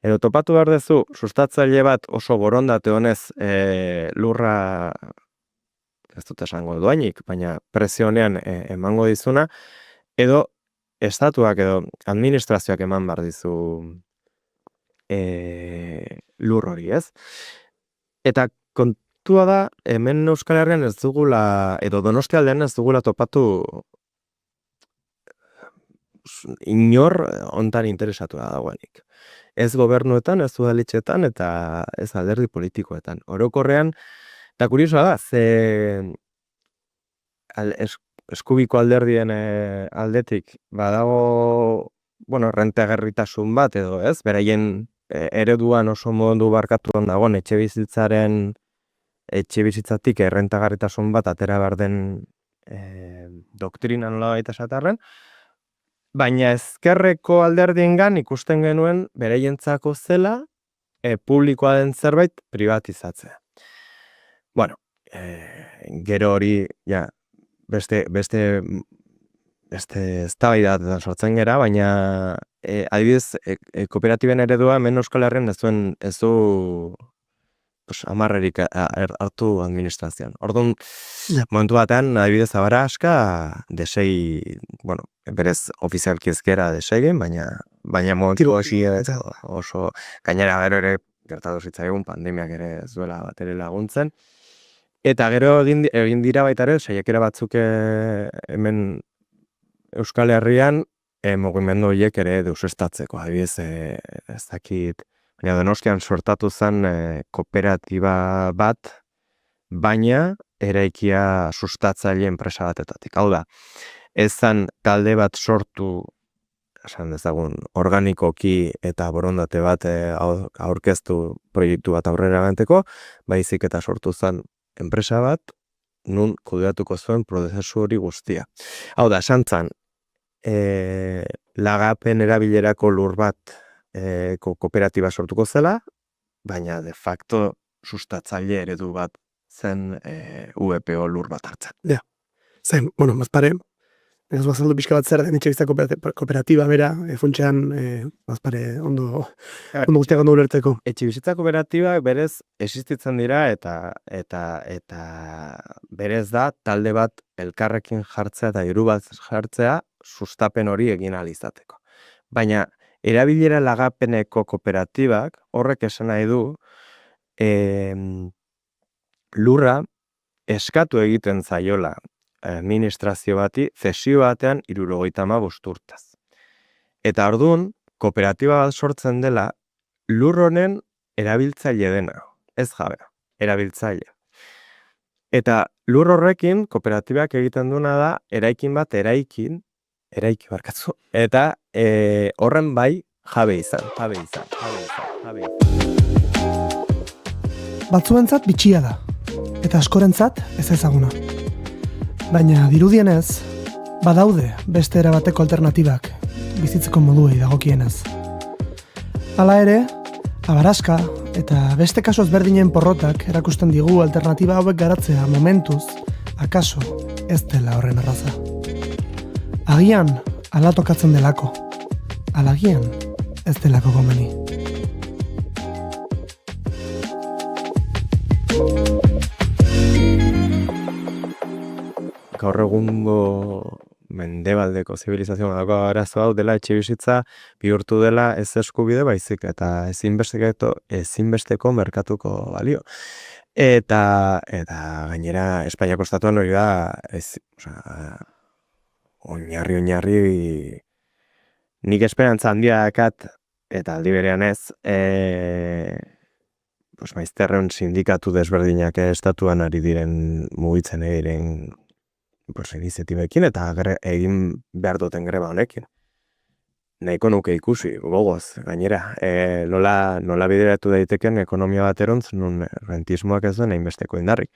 edo topatu behar duzu, sustatzaile bat oso borondate honez lurra, ez dut esango doainik, baina prezio honean emango dizuna, edo estatuak edo administrazioak eman behar dizu lur hori, ez? Eta kontua da, hemen Euskal Herrian ez dugula, edo Donostialdean ez dugula topatu inor hontan interesatua dagoenik. Ez gobernuetan, ez udaletxetan, eta ez alderdi politikoetan. Orokorrean, eta kuriosoa da, eskubiko alderdien aldetik badago, rentagarritasun bat edo ez, beraien ereduan oso modu barkatuan dagoen etxebizitzatik errentagarritasun bat atera behar den doktrina nola baita esatarren, baina ezkerreko alderdiengan ikusten genuen beraientzako zela publikoa den zerbait privatizatzea. Gero hori, beste eztabaidatetan sortzen gera, baina adibidez, kooperatiben eredua hemen Euskal Herrian ez du amarrerik hartu administrazioan. Orduan, momentu batean, adibidez, Abaraska, desei, berez ofizialki ez gera desegin, baina momentu oso gainera gero ere gertatu zitzaigun pandemiak ere ez duela bat ere laguntzen. Eta gero egin dira baita ere, saiakera batzuk hemen Euskal Herrian mugimendu horiek ere deusestatzeko. Adibidez, ez dakit, baina Donostian sortatu zen kooperatiba bat, baina eraikia sustatzaile enpresa batetatik. Hau da, ez zen talde bat sortu, esan dezagun, organikoki eta borondate bat aurkeztu proiektu bat aurrera banteko, baizik eta sortu zen enpresa bat, nun kudeatuko zuen prozesu hori guztia. Hau da, santzan, lagapen erabilerako lur bat kooperatiba sortuko zela, baina de facto sustatzaile eredu bat zen VPO lur bat hartzen. Ja, zen, bueno, mazpare, ez bazaldu pixka bat zer den etxebizitza kooperatiba bera, funtsean, mazpare, ondo guztiak ondo ulertzeko. Etxebizitza kooperatiba berez existitzen dira eta berez da talde bat elkarrekin jartzea eta hiru bat jartzea sustapen hori egin ahal izateko. Baina erabilera lagapeneko kooperatibak horrek esan nahi du lurra eskatu egiten zaiola administrazio bati zesio batean 75 urtez. Eta orduan, kooperatiba bat sortzen dela lur honen erabiltzaile dena, ez jabea, erabiltzaile. Eta lur horrekin kooperatibak egiten duena da eraikin bat eraiki barkatzu, eta horren bai jabe izan. Batzuentzat bitxia da, eta askorentzat ez ezaguna. Baina dirudienez, badaude beste erabateko alternatibak bizitzeko moduei dagokienez. Hala ere, abaraska eta beste kasu ezberdinen porrotak erakusten digu alternatiba hauek garatzea momentuz, akaso ez dela horren erraza. Agian, ala tokatzen delako. Alagian, ez delako komeni. Gaur egungo mendebaldeko zibilizazioa dago arazo hau dela etxebizitza bihurtu dela ez eskubide baizik eta ezinbesteko merkatuko balio. Eta gainera Espainiako estatuan hori da oinarri nik esperantza handia dakat eta aldi berean ez maizterren sindikatu desberdinak estatuan ari diren mugitzen diren iniziatibekin eta egin behar duten greba honekin. Nahiko nuke ikusi, gogoz, gainera. Nola bideratu daiteken ekonomia baterontz, nun rentismoak ez duen hainbesteko indarrik.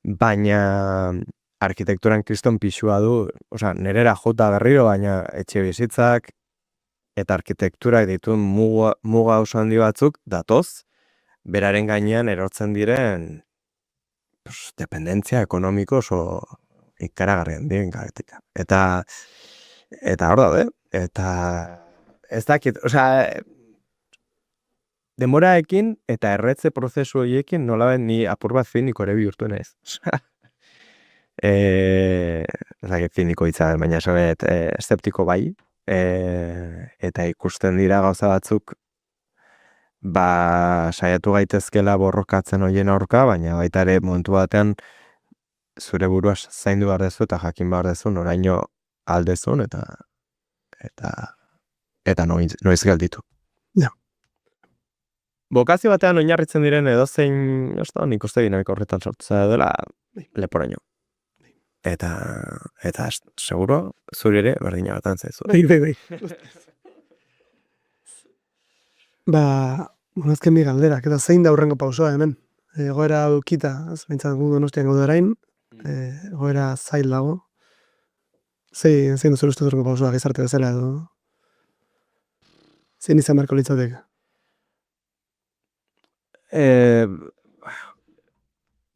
Baina arkitekturan kriston pixua du, nerera jota berriro, baina etxe bizitzak eta arkitekturak dituen muga oso handi batzuk datoz, beraren gainean erortzen diren dependentzia ekonomiko oso ikaragarrian diren garetika. Eta hor daude, eta ez dakit, demoraekin eta erretze prozesu horiekin nolabait ni apur bat finiko ere bihurtu naiz. Ez dakit finiko hitza, baina esanet eszeptiko bai, eta ikusten dira gauza batzuk saiatu gaitezkela borrokatzen horien aurka, baina baita ere momentu batean zure burua zaindu behar dezu eta jakin behar dezu noraino aldezun eta noiz gelditu. Ja. Bokazio batean oinarritzen diren edozein, nik uste dinamiko horretan sortzea dela leporaino. Eta seguro zuri ere berdina batan zaizu. Bai. Azken bi galderak, eta zein da hurrengo pausoa hemen? Egoera dukita, bintzat gu Donostian gaude orain, egoera zail dago. Zein duzu uste hurrengo pausoa gizarte bezala edo? Zein izan beharko litzateke?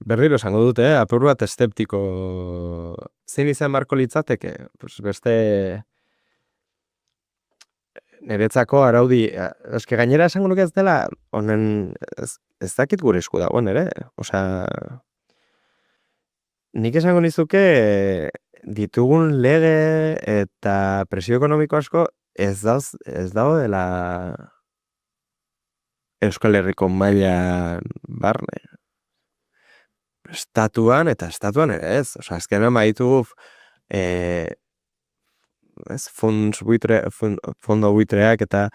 Berriro esango dute, apur bat eszeptiko zein izan beharko litzateke? Beste niretzako araudi, eske gainera esango nuke ez dela, honen ez dakit gure esku dagoen ere. Nik esango nizuke ditugun lege eta presio ekonomiko asko ez dago dela Euskal Herriko maila barne. Estatuan ere ez. Azkenean baditugu fondo buitreak eta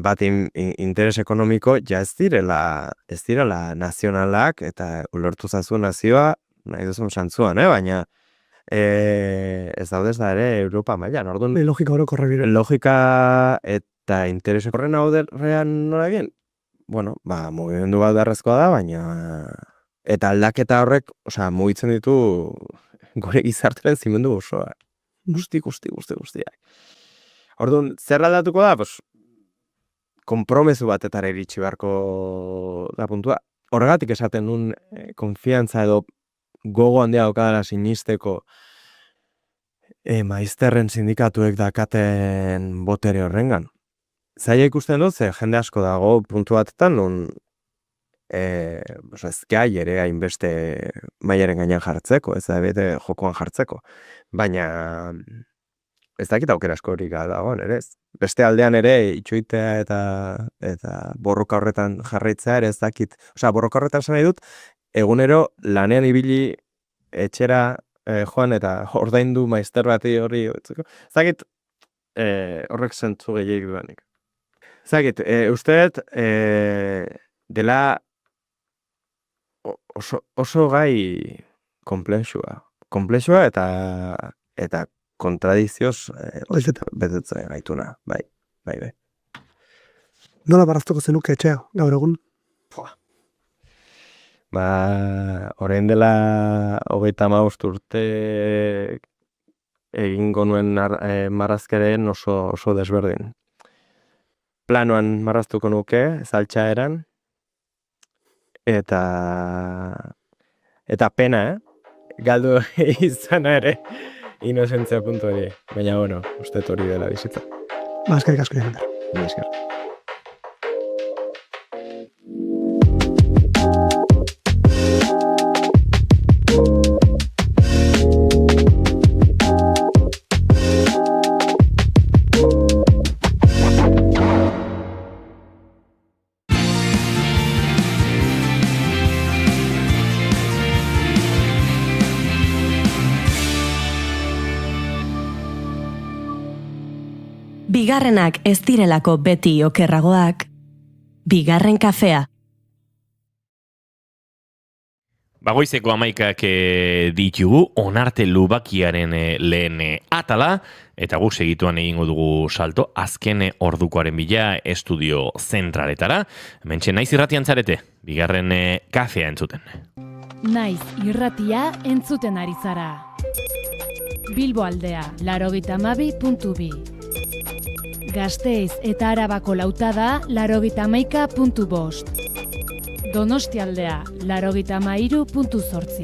bat interes ekonomiko ja ez direla nazionalak eta ulertu zazu nazioa nahi duzun santzuan, baina ez daudez da ere Europa mailan. Orduan logika orokorra bire. Logika eta interes horren hauderrean nola egin? Mugimendu bat beharrezkoa da, baina Eta aldaketa horrek, mugitzen ditu gure gizartaren zimendu osoa. Guztiak. Orduan, zer aldatuko da? Konpromezu batetara iritsi beharko da puntua. Horregatik esaten nun konfiantza edo gogo handia daukadala sinisteko maizterren sindikatuek dakaten botere horrengan. Zaila ikusten dut, jende asko dago puntu batetan, non ez gai ere hainbeste mailaren gainean jartzeko, ez da bete jokoan jartzeko. Baina ez dakit aukera askorik dagoen, ere ez. Beste aldean ere itxoitea eta borroka horretan jarraitzea ere ez dakit. Borroka horretan esan nahi dut, egunero lanean ibili etxera joan eta ordaindu maizter bati hori. Ez dakit horrek zentzu gehiagik duanik. Ez dakit, usteet dela oso gai komplexua eta kontradizioz betetzen gaituna, bai. Nola baraztuko zenuke etxea, gaur egun? Orain dela 35 urte egingo nuen marrazkeren oso desberdin. Planoan marraztuko nuke, zaltxaeran, eta pena, galdu izana ere, inozentzia puntu hori. Baina, uste hori dela bizitza. Eskerrik asko egin. Esker. Bigarrenak ez direlako beti okerragoak, bigarren kafea. Bagoizeko 11ak ditugu, onarte lubakiaren lehen atala, eta guk segituan egingo dugu salto, azken ordukoaren bila estudio zentraletara. Hementxe naiz irratian zarete, bigarren kafea entzuten. Naiz irratia entzuten ari zara. Bilbo aldea, 92.2. Gasteiz eta Arabako lautada, 91.5. Donostialdea, 93.8.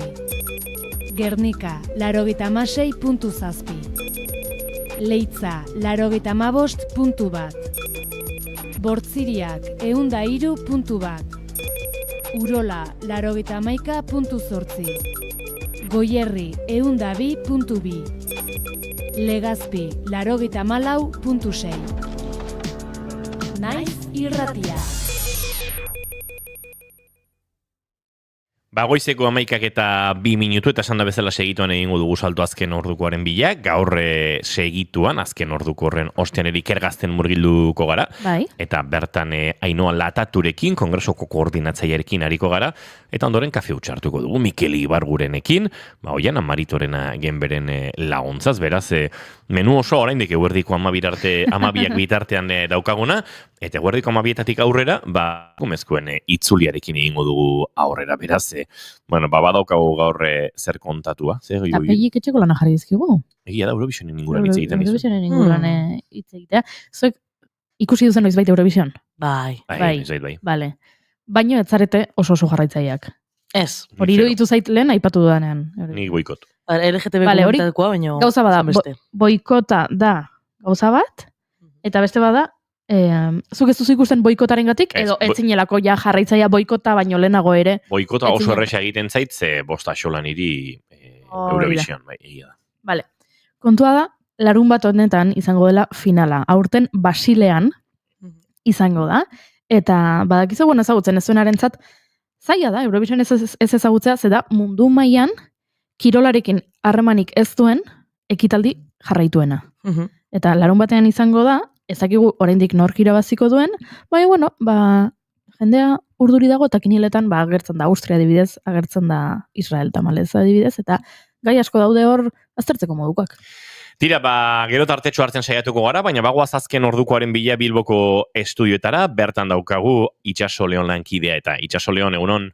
Gernika, 96.7. Leitza, 95.1. Bortziriak, 103.1. Urola, 91.8. Goierri, 102.2. Legazpi, 94.6. Naiz irratia. Bagoizeko 11ak eta 2 minutu eta esan da bezala segituan egingo dugu salto azken ordukoaren bila, gaur segituan azken orduko horren ostean Ikergazten murgilduko gara, Bai. eta bertan Ainhoa Lataturekin, kongresoko koordinatzailearekin ariko gara, eta ondoren kafe utxartuko dugu Mikel Ibargurenekin, oian Amaritorena genberen laguntzaz, beraz, menu oso oraindik eguerdiko 12ak bitartean daukaguna, eta eguerdiko 12etatik aurrera, kumezkoen itzuliarekin egingo dugu aurrera, beraz, badaukagu gaur zer kontatua. Eta peilik etxeko lana jarri dizkigu. Egia da, Eurovisionen inguruan hitz egiten dizu. Eurovisionen inguruan hitz egitea. Zuek ikusi duzen noizbait Eurovision? Bai. Bai. Bale. Baino ez zarete oso Basilean izango da, eta badakizu ezagutzen ez zuenarentzat, zaila da, Eurovision ez ezagutzea, zeda mundu mailan kirolarekin harremanik ez duen ekitaldi jarraituena. Eta larun batean izango da, ezakigu oraindik nork irabaziko duen, baina, jendea urduri dago eta kinieletan agertzen da Austria adibidez, agertzen da Israel tamalez adibidez, eta gai asko daude hor aztertzeko modukak. Tira, gero tartetxo hartzen saiatuko gara, baina bagoaz azken ordukoaren bila Bilboko estudioetara, bertan daukagu Itxaso Leon lankidea eta Itxaso Leon, egunon?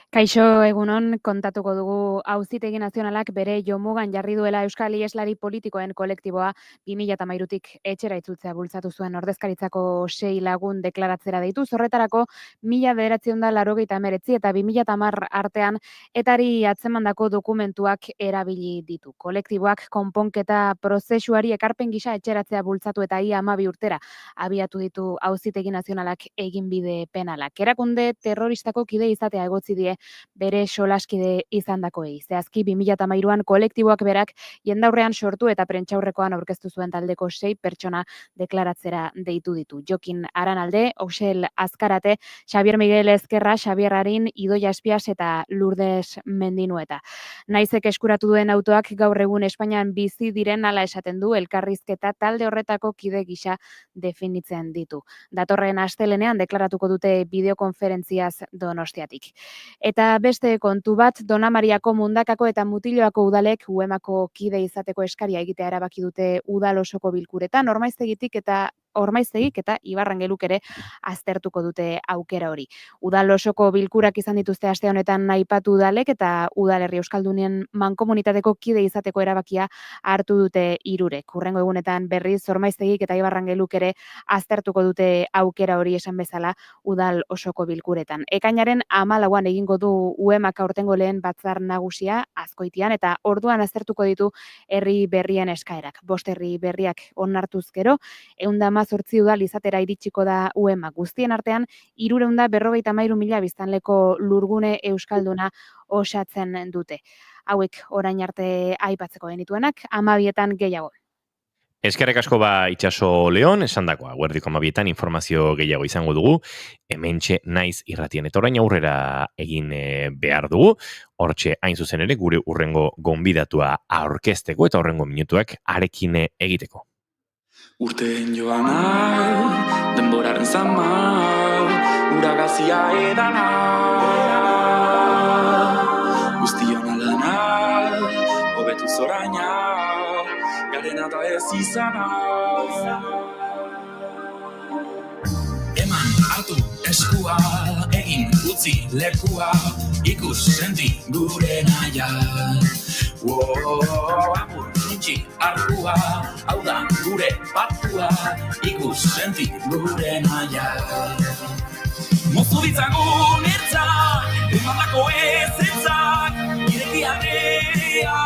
Kaixo egunon, kontatuko dugu Auzitegi Nazionalak bere jomugan jarri duela Euskal Iheslari politikoen kolektiboa 2013tik etxera itzultzea bultzatu zuen ordezkaritzako 6 lagun deklaratzera deitu. Horretarako 1989 eta 2010 artean etari atzemandako dokumentuak erabili ditu. Kolektiboak konponketa prozesuari ekarpen gisa etxeratzea bultzatu eta ia 12 urtera abiatu ditu Auzitegi Nazionalak eginbide penalak. Erakunde terroristako kide izatea egotzi die bere solaskide izandakoei. Zehazki 2013an kolektiboak berak jendaurrean sortu eta prentsaurrekoan aurkeztu zuen taldeko 6 pertsona deklaratzera deitu ditu. Jokin Aranalde, Oxel Azkarate, Xabier Miguel Ezkerra, Xabier Arin, Idoia Espias eta Lourdes Mendinueta. Naizek eskuratu duen autoak gaur egun Espainian bizi diren ala esaten du elkarrizketa talde horretako kide gisa definitzen ditu. Datorren astelenean deklaratuko dute bideokonferentziaz Donostiatik. Eta beste kontu bat, Dona Mariako, Mundakako eta Mutiloako udalek UEMako kide izateko eskaria egitea erabaki dute udal osoko bilkuretan, Ormaiztegik eta Ibarrangeluk ere aztertuko dute aukera hori. Udal osoko bilkurak izan dituzte aste honetan aipatu udalek eta udalerri euskaldunien mankomunitateko kide izateko erabakia hartu dute 3. Hurrengo egunetan berriz Ormaiztegik eta Ibarrangeluk ere aztertuko dute aukera hori esan bezala udal osoko bilkuretan. Ekainaren 14an egingo du UEMak aurtengo lehen batzar nagusia Azkoitian eta orduan aztertuko ditu herri berrien eskaerak. 5 herri berriak onartuz gero, 118 udal izatera iritsiko da UEMak. Guztien artean 353.000 biztanleko lurgune euskalduna osatzen dute. Hauek orain arte aipatzeko genituenak, 12etan gehiago. Eskerrik asko Itxaso Leon, esandakoa, guerdiko 12etan informazio gehiago izango dugu, hementxe naiz irratien, eta orain aurrera egin behar dugu, hortxe hain zuzen ere gure urrengo gonbidatua aurkezteko eta urrengo minutuak arekin egiteko. Urteen joana, denboraren zama, uragazia edana, guztion alana, hobetu zoraina, garena da ez izana. Eman, hartu, eskua, egin, utzi, lekua, ikus, senti, gure naia. Amur, nintxi, arkua, hau da, gure patua, ikus, senti, gure naia. Mozu ditzagun ertzak, emandako ezetzak, irekiarrea.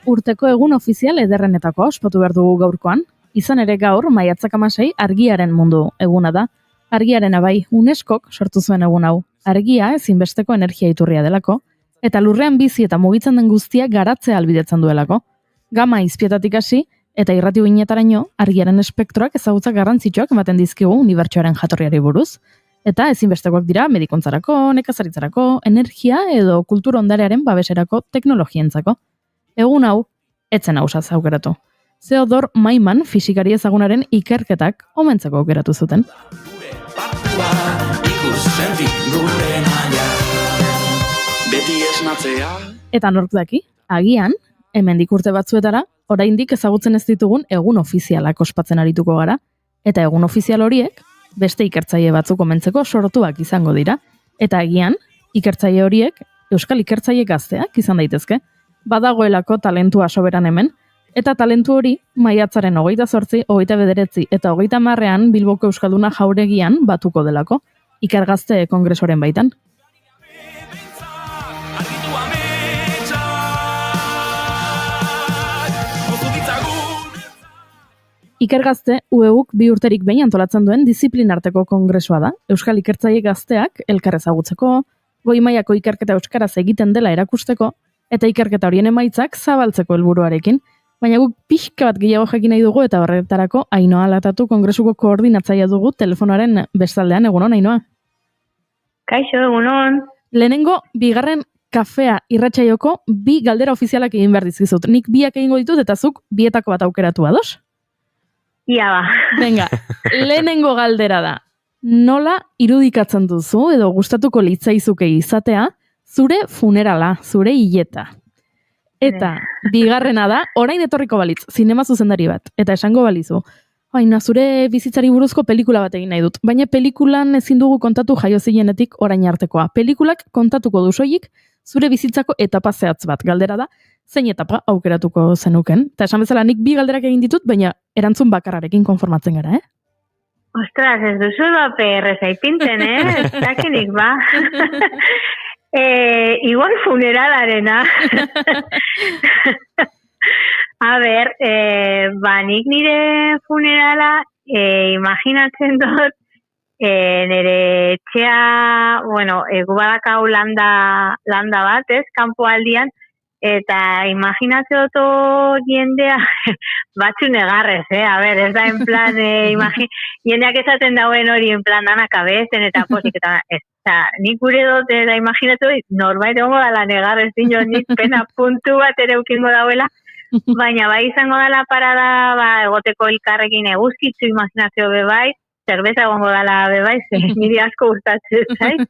Urteko egun ofizial ederrenetako ospatu behar dugu gaurkoan. Izan ere gaur, maiatzak 16 argiaren mundu eguna da. Argiarena bai, UNESCOk sortu zuen egun hau. Argia ezinbesteko energia iturria delako, eta lurrean bizi eta mugitzen den guztia garatzea ahalbidetzen duelako. Gama izpietatik hasi eta irrati uinetaraino argiaren espektroak ezagutzak garrantzitsuak ematen dizkigu unibertsoaren jatorriari buruz. Eta ezinbestekoak dira medikuntzarako, nekazaritzarako, energia edo kultura ondarearen babeserako teknologientzako. Egun hau, etzen hausaz aukeratu. Theodor Maiman fisikari ezagunaren ikerketak omentzeko aukeratu zuten. Eta nork daki, agian, hemendik urte batzuetara, oraindik ezagutzen ez ditugun egun ofizialak ospatzen arituko gara, eta egun ofizial horiek, beste ikertzaile batzuk omentzeko sortuak izango dira, eta agian, ikertzaile horiek, euskal ikertzaile gazteak izan daitezke, badagoelako talentua soberan hemen, eta talentu hori maiatzaren 28, 29 eta 30 Bilboko Euskalduna Jauregian batuko delako, ikergazte kongresoren baitan. Ikergazte UEUk 2 urterik behin antolatzen duen disiplinarteko kongresua da. Euskal ikertzaile gazteak elkar ezagutzeko, goi mailako ikerketa euskaraz egiten dela erakusteko, eta ikerketa horien emaitzak zabaltzeko helburuarekin. Baina guk pixka bat gehiago jakin nahi dugu eta horretarako Ainoa Latatu kongresuko koordinatzailea dugu telefonoaren bestaldean. Egunon, Ainoa? Kaixo, egunon. Lehenengo, bigarren kafea irratsaioko 2 galdera ofizialak egin behar dizkizut. Nik 2 egingo ditut eta zuk 2etako bat aukeratu ados? Ia ba. Venga, lehenengo galdera da. Nola irudikatzen duzu edo gustatuko litzaizuke izatea zure funerala, zure hileta? Eta bigarrena da, orain etorriko balitz, zinema zuzendari bat, eta esango balizu, Baina, zure bizitzari buruzko pelikula bat egin nahi dut. Baina pelikulan ezin dugu kontatu jaio zinenetik orain artekoa. Pelikulak kontatuko du soilik zure bizitzako etapa zehatz bat. Galdera da, zein etapa aukeratuko zenuken. Eta esan bezala nik 2 galderak egin ditut, baina erantzun bakarrarekin konformatzen gara, Ostras, ez duzu erreza ipintzen, ez dakinik ba. Igual funeralarena. A ber, nik nire funerala imaginatzen dut nire etxea, gubadakau landa bat, kanpoaldian, eta imaginatzen dut jendea, batzu negarrez, a ber, ez da en plan, jendeak esaten dauen hori en plan danak abezen eta posik, eta nik gure dut da imaginatzen dut, norbait egongo dala negarrez, nik pena puntu bat ere ukingo dauela, baina bai izango dala parada, egoteko elkarrekin eguzkitzu imaginazio bebai, zerbeza egongo dala bebai, niri asko gustatzen zait,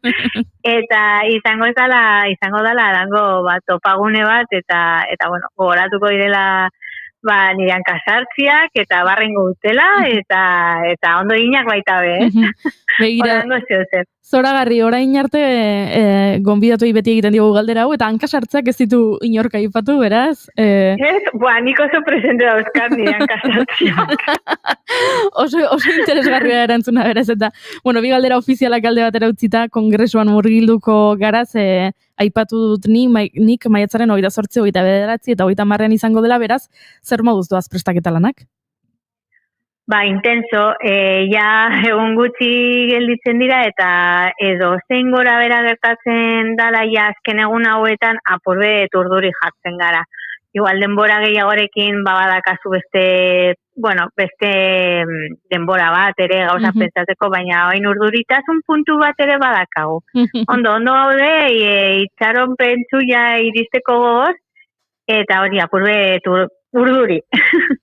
eta izango dala dango topagune bat, eta gogoratuko direla nirean kasartziak, eta barrengo dutela, eta ondo ginak baita be, Begira, zoragarri, orain arte gonbidatuei beti egiten diogu galdera hau, eta hankasartzeak ez ditu inork aipatu, beraz? Nik oso presente dauzkat nirean kasartziak. Oso interesgarria erantzuna beraz, eta, 2 galdera ofizialak alde batera utzita, kongresuan murgilduko garaz, aipatu dut nik maiatzaren 28, 29 eta 30 izango dela, beraz, zer moduz doaz prestaketa lanak? Intenso, egun gutxi gelditzen dira, eta edo zein gora bera gertatzen dala azken egun hauetan apurbe turduri jartzen gara. Igual denbora gehiagorekin badakazu beste denbora bat ere gauza pentsatzeko, baina hain urduritasun puntu bat ere badakagu. Ondo gaude, itxaron pentsuia iristeko gogoz, eta hori apurbe urduri.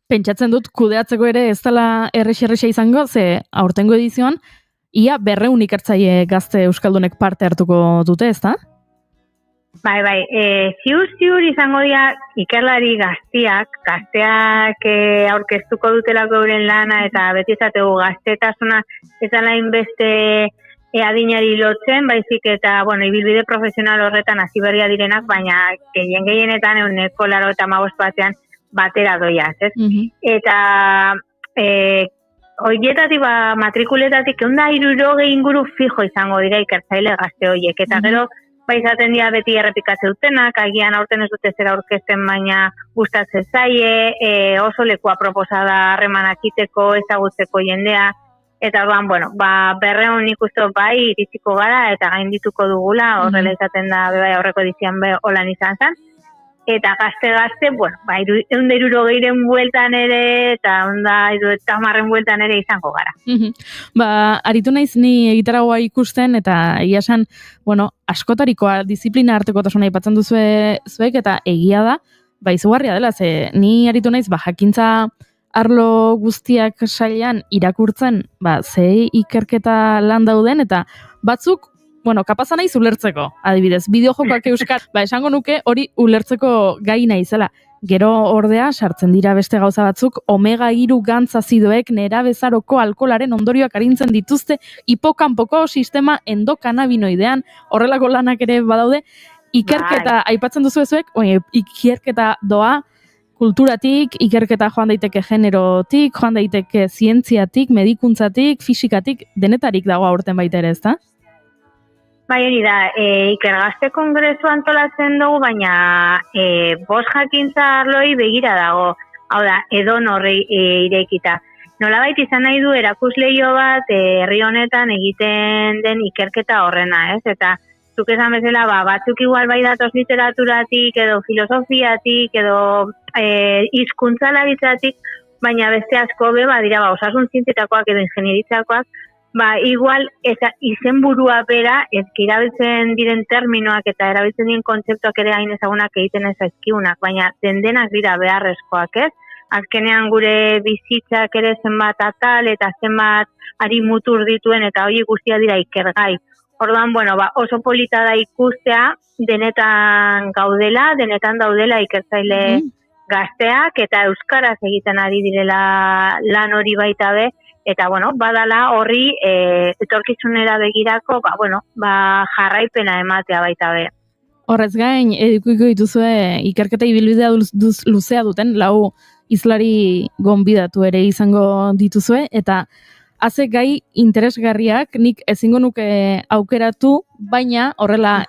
Pentsatzen dut kudeatzeko ere ez dela errexa izango, ze aurtengo edizioan, ia 200 ikertzaile gazte euskaldunek parte hartuko dute, ez da? Bai, ziur izango dira ikerlari gazteak aurkeztuko dutelako euren lana, eta beti izategu gaztetasuna ez dela inbeste adinari lotzen, baizik eta, ibilbide profesional horretan hasi berria direnak, baina gehienetan 95 batean batera doiaz, ez? Eta horietatik, matrikuletatik, 160 inguru fijo izango dira ikertzaile gazte horiek, eta gero izaten dira beti errepikatze dutenak, agian aurten ez dute zera aurkezten, baina gustatzen zaie, oso leku aproposada harremanak iteko, ezagutzeko jendea, eta 200 nik uste bai iritsiko gara, eta gaindituko dugula, horrela izaten da aurreko edizian holan izan zen, eta gazte, 160 bueltan ere, eta 130 bueltan ere izango gara. Aritu naiz ni egitaragoa ikusten, eta iasan, askotarikoa disiplina artekotasuna aipatzen duzue zuek, eta egia da, izugarria dela, ze ni aritu naiz, jakintza arlo guztiak sailean irakurtzen, ze ikerketa lan dauden, eta batzuk, kapasa naiz ulertzeko, adibidez, bideojokoak euskal, esango nuke hori ulertzeko gai naizela. Gero ordea, sartzen dira beste gauza batzuk, omega-3 gantzazidoek nerabezaroko alkoholaren ondorioak arintzen dituzte hipokanpoko sistema endokanabinoidean, horrelako lanak ere badaude, ikerketa aipatzen duzu ezuek, ikerketa doa, kulturatik, ikerketa joan daiteke generotik, joan daiteke zientziatik, medikuntzatik, fisikatik, denetarik dago aurten baita ere, ezta? Bai, hori da, ikergazte kongresu antolatzen dugu, baina bost jakintza arloi begira dago, hau da, edon horri irekita. Nolabait izan nahi du erakusleio bat herri honetan egiten den ikerketa horrena, ez? Eta zuk esan bezala, batzuk igual bai datoz literaturatik, edo filosofiatik, edo hizkuntzalaritzatik, baina beste asko dira osasun zientzietakoak edo ingenieritzakoak, igual izenburua bera, erabiltzen diren terminoak eta erabiltzen diren kontzeptuak ere hain ezagunak egiten ez zaizkigunak, baina dendenak dira beharrezkoak, ez? Azkenean gure bizitzak ere zenbat atal eta zenbat ari mutur dituen eta hori guztia dira ikergai. Orduan, oso polita da ikustea denetan gaudela, denetan daudela ikertzaile gazteak eta euskaraz egiten ari direla lan hori baita be, eta bueno, badala horri etorkizunera begirako, jarraipena ematea baita be. Horrez gain, edukiko dituzue ikerketa ibilbidea luzea duten, lau izlari gonbidatu ere izango dituzue, eta haze gai interesgarriak nik ezingo nuke aukeratu, baina horrela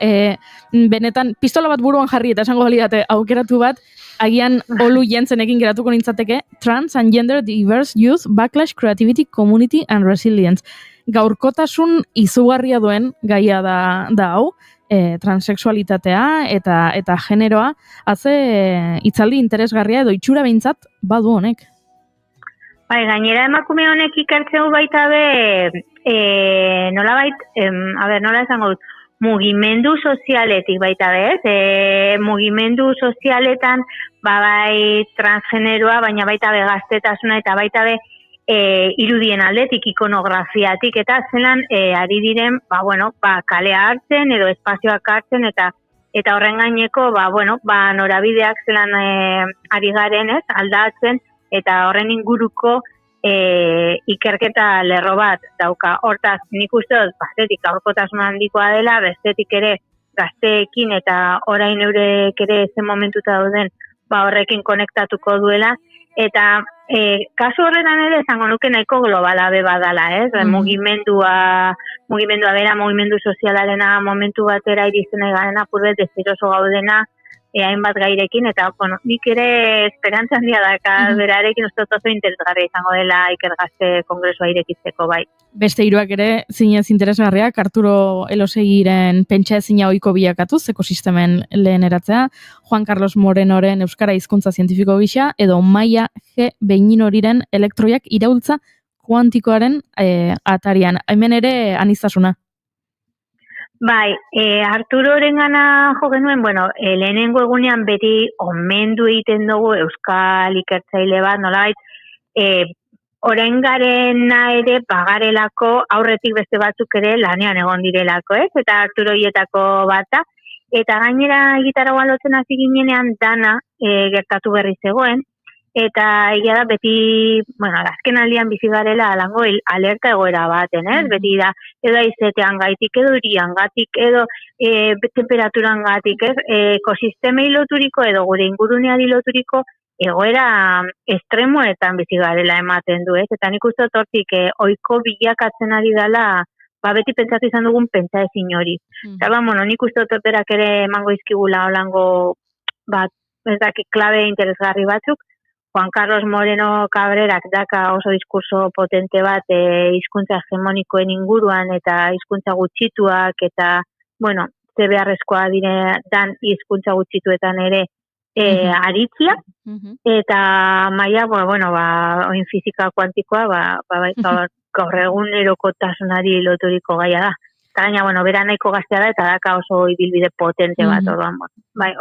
benetan pistola bat buruan jarri eta esango balidate aukeratu bat, agian Olu Jentzenekin geratuko nintzateke, Trans and Gender Diverse Youth Backlash Creativity Community and Resilience. Gaurkotasun izugarria duen gaia da hau, transexualitatea eta generoa, haze hitzaldi interesgarria edo itxura behintzat badu honek. Bai, gainera emakume honek ikertzeu baita be, nolabait, nola esango dut, mugimendu sozialetik baita be, mugimendu sozialetan, bai transgeneroa, baina baita be gaztetasuna eta baita be irudien aldetik, ikonografiatik, eta zelan ari diren, kalea hartzen edo espazioak hartzen, eta horren gaineko, norabideak zelan ari garen ez, aldatzen, eta horren inguruko ikerketa lerro bat dauka. Hortaz, nik uste dut, batetik aurkotasun handikoa dela, bestetik ere gazteekin eta orain eurek ere zen momentuta dauden, horrekin konektatuko duela, eta kasu horretan ere esango nuke nahiko globala be badala, ez? Mugimendua bera, mugimendu sozialarena momentu batera iristen garen apurbet deseroso gaudena, hainbat gairekin, eta nik ere esperantza handia daka berarekin uste oso interesgarria izango dela ikergazte kongresua irekitzeko bai. Beste hiruak ere zinez interesgarriak, Arturo Elosegiren pentsa ezina ohiko bilakatuz, ekosistemen leheneratzea, Juan Carlos Morenoren Euskara hizkuntza zientifiko gisa, edo Maia G. Beñinoriren elektroiak iraultza kuantikoaren atarian. Hemen ere aniztasuna. Bai, Arturoren gana jo genuen, lehenengo egunean beti omendu egiten dugu euskal ikertzaile bat, nolabait, orain garena ere bagarelako aurretik beste batzuk ere lanean egon direlako, ez? Eta Arturo hietako bata, eta gainera gitarra lotzen hasi ginenean dana gertatu berri zegoen, eta egia da beti, azken aldian bizi garela alango alerta egoera baten, ez? Beti da, edo aizetean gaitik, edo irian gatik, edo temperaturan gatik, ez? Ekosistemei loturiko edo gure inguruneari loturiko egoera estremoetan bizi garela ematen du, ez? Eta nik uste hortik ohiko bilakatzen ari dela, beti pentsatu izan dugun pentsa ezin hori. Eta nik uste berak ere emango izkigula holango, ez dakit klabe interesgarri batzuk, Juan Carlos Moreno Cabrerak daka oso diskurso potente bat hizkuntza hegemonikoen inguruan eta hizkuntza gutxituak eta, ze beharrezkoa dan hizkuntza gutxituetan ere aritzia, eta Maia, oin fizika kuantikoa, gaur egun erokotasunari loturiko gaia da. Eta gaina, bera nahiko gaztea da, eta daka oso ibilbide potente bat, orduan,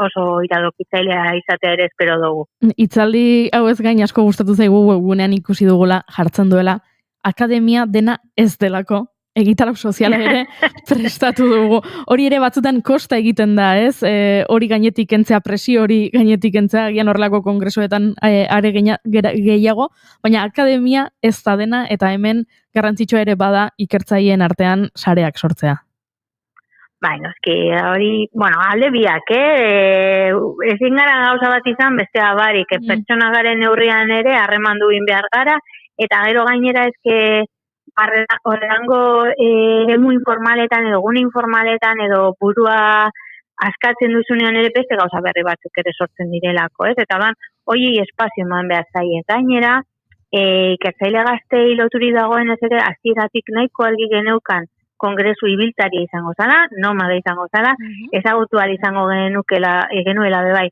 oso iradokitzailea izatea ere espero dugu. Itzaldi hau ez gain asko gustatu zaigu webgunean ikusi dugula jartzen duela, akademia dena ez delako, egitarau soziala ere prestatu dugu. Hori ere batzutan kosta egiten da, ez? Hori gainetik kentzea, presio hori gainetik kentzea, gian horrelako kongresuetan are gehiago, baina akademia ez da dena, eta hemen garrantzitsua ere bada ikertzaileen artean sareak sortzea. Noski, hori, alde biak, ezin gara gauza bat izan, bestea barik, pertsona garen neurrian ere, harreman duin behar gara, eta gero gainera ezke, horrengo eremu informaletan edo gune informaletan edo burua askatzen duzunean ere beste gauza berri batzuk ere sortzen direlako, ez? Eta hori espazio eman behar zaie. Gainera, ikertzaile gaztei loturi dagoen ez ere, hasieratik nahiko argi geneukan kongresu ibiltaria izango zala, nomada izango zala, ezagutu ahal izango genuela bebai.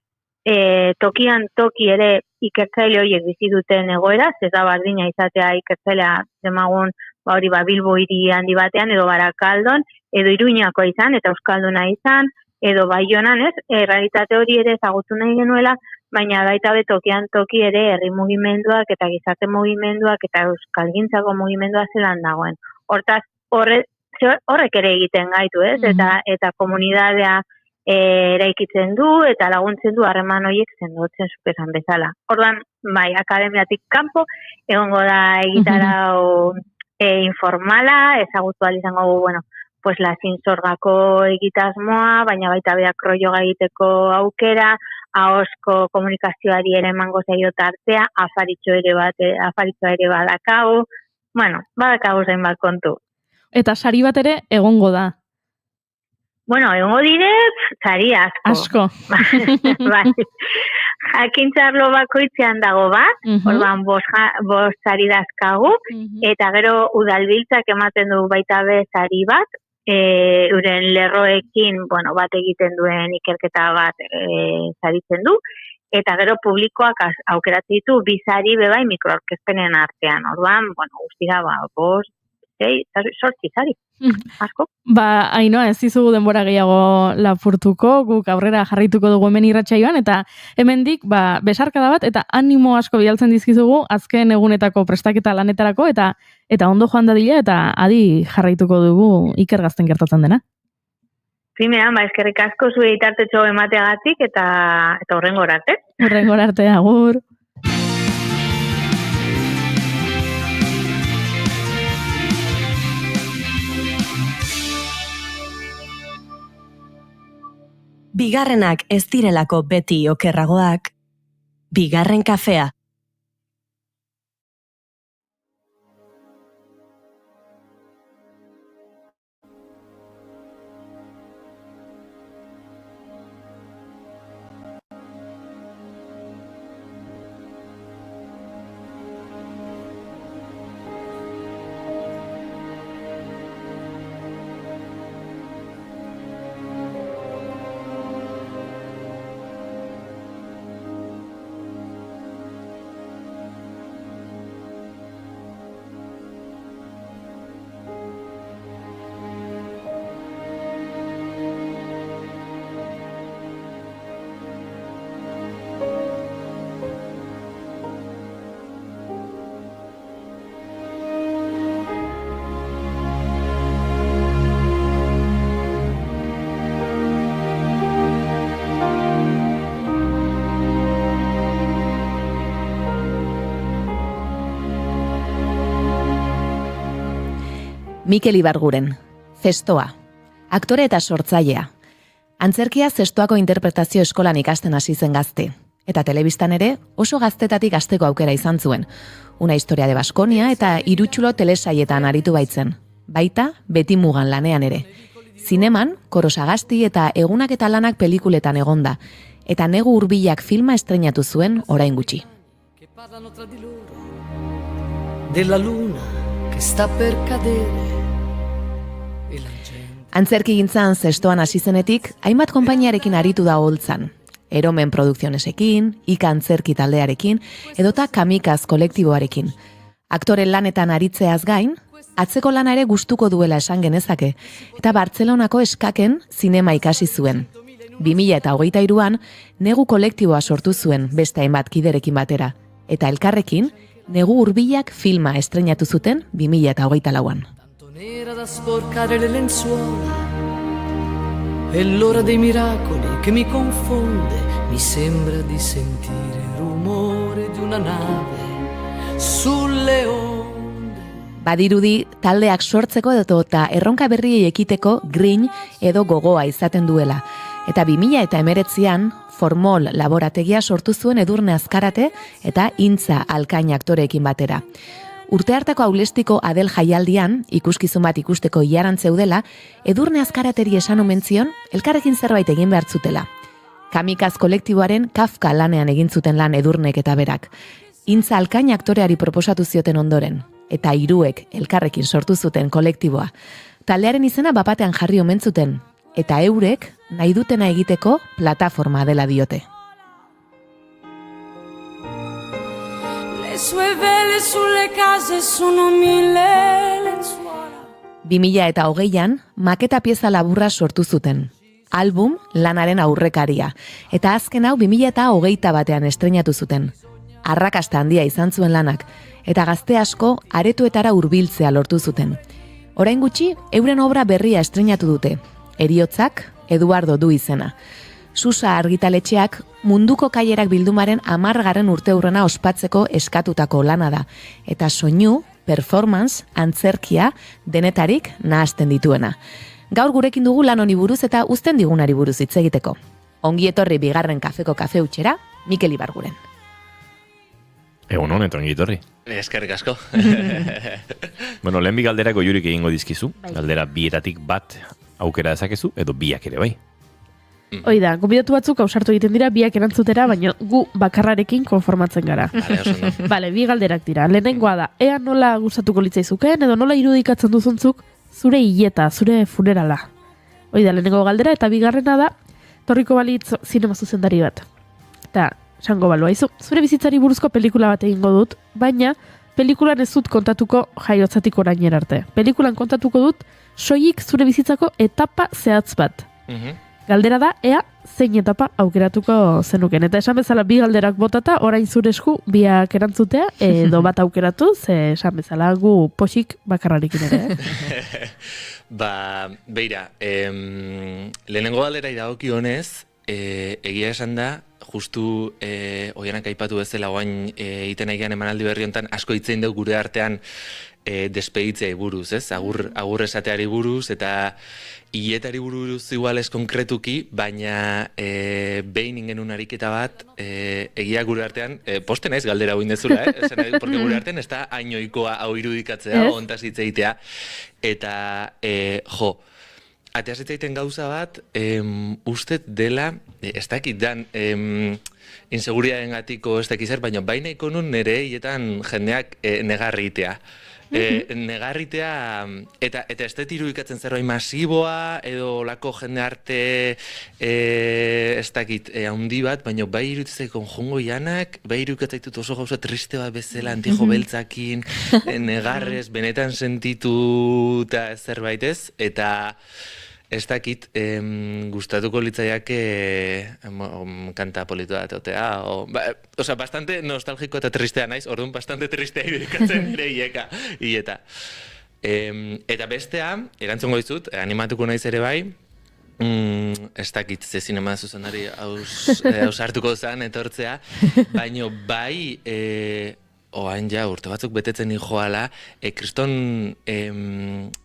Tokian toki ere ikertzaile horiek bizi duten egoera, ez da bardina izatea ikertzailea demagun hori Bilbo hiri handi batean, edo Barakaldon, edo Iruñako izan, eta Euskalduna izan, edo Baionan, ez? Realitate hori ere ezagutu nahi genuela, baina baita tokian toki ere herri mugimenduak eta gizarte mugimenduak eta euskalgintzako mugimendua zelan dagoen. Hortaz, horrek ere egiten gaitu, ez? Eta komunidadea eraikitzen du eta laguntzen du harreman horiek sendotzen zuk esan bezala. Ordan, bai, akademiatik kanpo egongo da egitarau informala, ezagutu ahal izango gu, bueno, pues Lasin Sorgako egitasmoa, baina baita beak kroioga egiteko aukera, ahozko komunikazioari ere emango zaio tartea, afaritxoa ere badakau, bueno, badakau zein bat kontu. Eta sari bat ere egongo da. Bueno, egongo dire, sari asko. Bai. Jakintxarlo bakoitzean dago bat, orduan bost sari dazkagu, eta gero udalbiltzak ematen du baita be sari bat, euren lerroekin, bueno, bat egiten duen ikerketa bat saritzen du, eta gero publikoak aukeratzen ditu bi sari bebai mikroorkezpenen artean. Orduan, bueno, guztira, bost, sortzi sari. Asko. Ainhoa, ez dizugu denbora gehiago lapurtuko, guk aurrera jarraituko dugu hemen irratsaioan, eta hemendik besarkada bat, eta animo asko bidaltzen dizkizugu azken egunetako prestaketa lanetarako, eta ondo joan dadila, eta adi jarraituko dugu Iker Gazten gertatzen dena. Primeran, eskerrik asko zure itartetxo emateagatik, eta horrengor arte. Horrengor arte, agur. Bigarrenak ez direlako beti okerragoak, bigarren kafea. Mikel Ibarguren, Zestoa, aktore eta sortzailea. Antzerkia Zestoako interpretazio eskolan ikasten hasi zen gazte, eta telebistan ere oso gaztetatik hasteko aukera izan zuen. Una historia de Baskonia eta Irutsulo telesaietan aritu baitzen, baita beti mugan lanean ere. Zineman, Korosagasti eta Egunak eta Lanak pelikuletan egonda, eta Negu hurbilak filma estreinatu zuen orain gutxi. Della luna che sta per cadere. Antzerki gintzan Zestoan hasi zenetik, hainbat konpainiarekin aritu da holtzan. Eromen Produkzionesekin, Ika Antzerki taldearekin, edota Kamikaz kolektiboarekin. Aktoren lanetan aritzeaz gain, atzeko lana ere gustuko duela esan genezake, eta Bartzelonako Eskaken zinema ikasi zuen. 2023an, Negu kolektiboa sortu zuen beste hainbat kiderekin batera, eta elkarrekin, Negu hurbilak filma estreinatu zuten 2024an. Nera da sporcare le lenzuola, è l'ora dei miracoli che mi confonde, mi sembra di sentire il rumore di una nave sulle onde. Badirudi, taldeak sortzeko eta erronka berriei ekiteko grin edo gogoa izaten duela, eta 2019an Formol laborategia sortu zuen Edurne Azkarate eta Intza Alkain aktoreekin batera. Urte hartako Aulestiko Adel jaialdian, ikuskizun bat ikusteko ilaran zeudela, Edurne Azkarateri esan omen zion, elkarrekin zerbait egin behar zutela. Kamikaz kolektiboaren Kafka lanean egin zuten lan Edurnek eta berak. Intza Alkain aktoreari proposatu zioten ondoren, eta hiruek elkarrekin sortu zuten kolektiboa. Taldearen izena bapatean jarri omen zuten, eta eurek nahi dutena egiteko plataforma dela diote. Le sue vele sulle case sono 1000 lenzuola. 2020an maketa pieza laburra sortu zuten. Album lanaren aurrekaria, eta azken hau 2021an estreinatu zuten. Arrakasta handia izan zuen lanak, eta gazte asko aretoetara hurbiltzea lortu zuten. Orain gutxi, euren obra berria estreinatu dute. Heriotzak, Eduardo du izena. Susa argitaletxeak munduko kailerak bildumaren 10. urteurrena ospatzeko eskatutako lana da, eta soinu, performance, antzerkia, denetarik nahasten dituena. Gaur gurekin dugu lan honi buruz eta uzten digunari buruz hitz egiteko. Ongi etorri bigarren kafeko kafe utxera, Mikel Ibarguren. Egun honet, ongi etorri. Eskerrik asko. Bueno, lehen bi galderako jurik egingo dizkizu. Galdera bietatik bat aukera dezakezu, edo biak ere bai. Oida, gonbidatu batzuk ausartu egiten dira biak erantzutera, baina gu bakarrarekin konformatzen gara. Vale, bi galderak dira. Lehenengoa da, ea nola gustatuko litzaizukeen, edo nola irudikatzen duzuntzuk zure hileta, zure funerala. Oida, lehenengo galdera, eta bigarrena da, torriko balitz zinema zuzendari bat. Eta, esango balua, zure bizitzari buruzko pelikula bat egingo dut, baina pelikulan ez dut kontatuko jaiotzatik orainera arte. Pelikulan kontatuko dut soilik zure bizitzako etapa zehatz bat. Galdera da, ea zein etapa aukeratuko zenuken. Eta esan bezala bi galderak botata, orain zure esku biak erantzutea, edo bat aukeratu, ze esan bezala gu posik bakarrarekin ere. Beira, lehenengo galdera idagoki honez, egia esan da, justu oianak aipatu bezala oain egiten aigean emanaldi berri hontan asko hitzein dugu gure artean despeditzei buruz, ez? Agur esateari buruz, eta hiletari buruz igual ez konkretuki, baina behin ingenun ariketa bat, egia gure artean, poste naiz galdera guin dezula, porque gure artean ez da hainoikoa hau irudikatzea, ontaz hitz egitea, eta atea zitzaiten gauza bat, ustet dela, ez dakit dan, inseguriaren gatiko ez dakit zer, baina baina ikonun nire hietan jendeak negarritea. Negarritea, eta ez dut irudikatzen zerbait masiboa, edo lako jende arte ez dakit handi bat, baina bai iruditzaiko jongo janak, bai irudikatzaitu oso gauza triste bat bezala, antijo beltzakin, negarrez, benetan sentitu eta zerbait ez, eta ez dakit, gustatuko litzaiake kanta politu bat egotea, oza, bastante nostalgiko eta tristea naiz, orduan bastante tristea irudikatzen nire hileta. Eta bestea, erantzongo dizut, animatuko naiz ere bai, ez dakit ze zinema zuzendari ausartuko zen etortzea, baino bai, oain ja, urte batzuk betetzen joala, kriston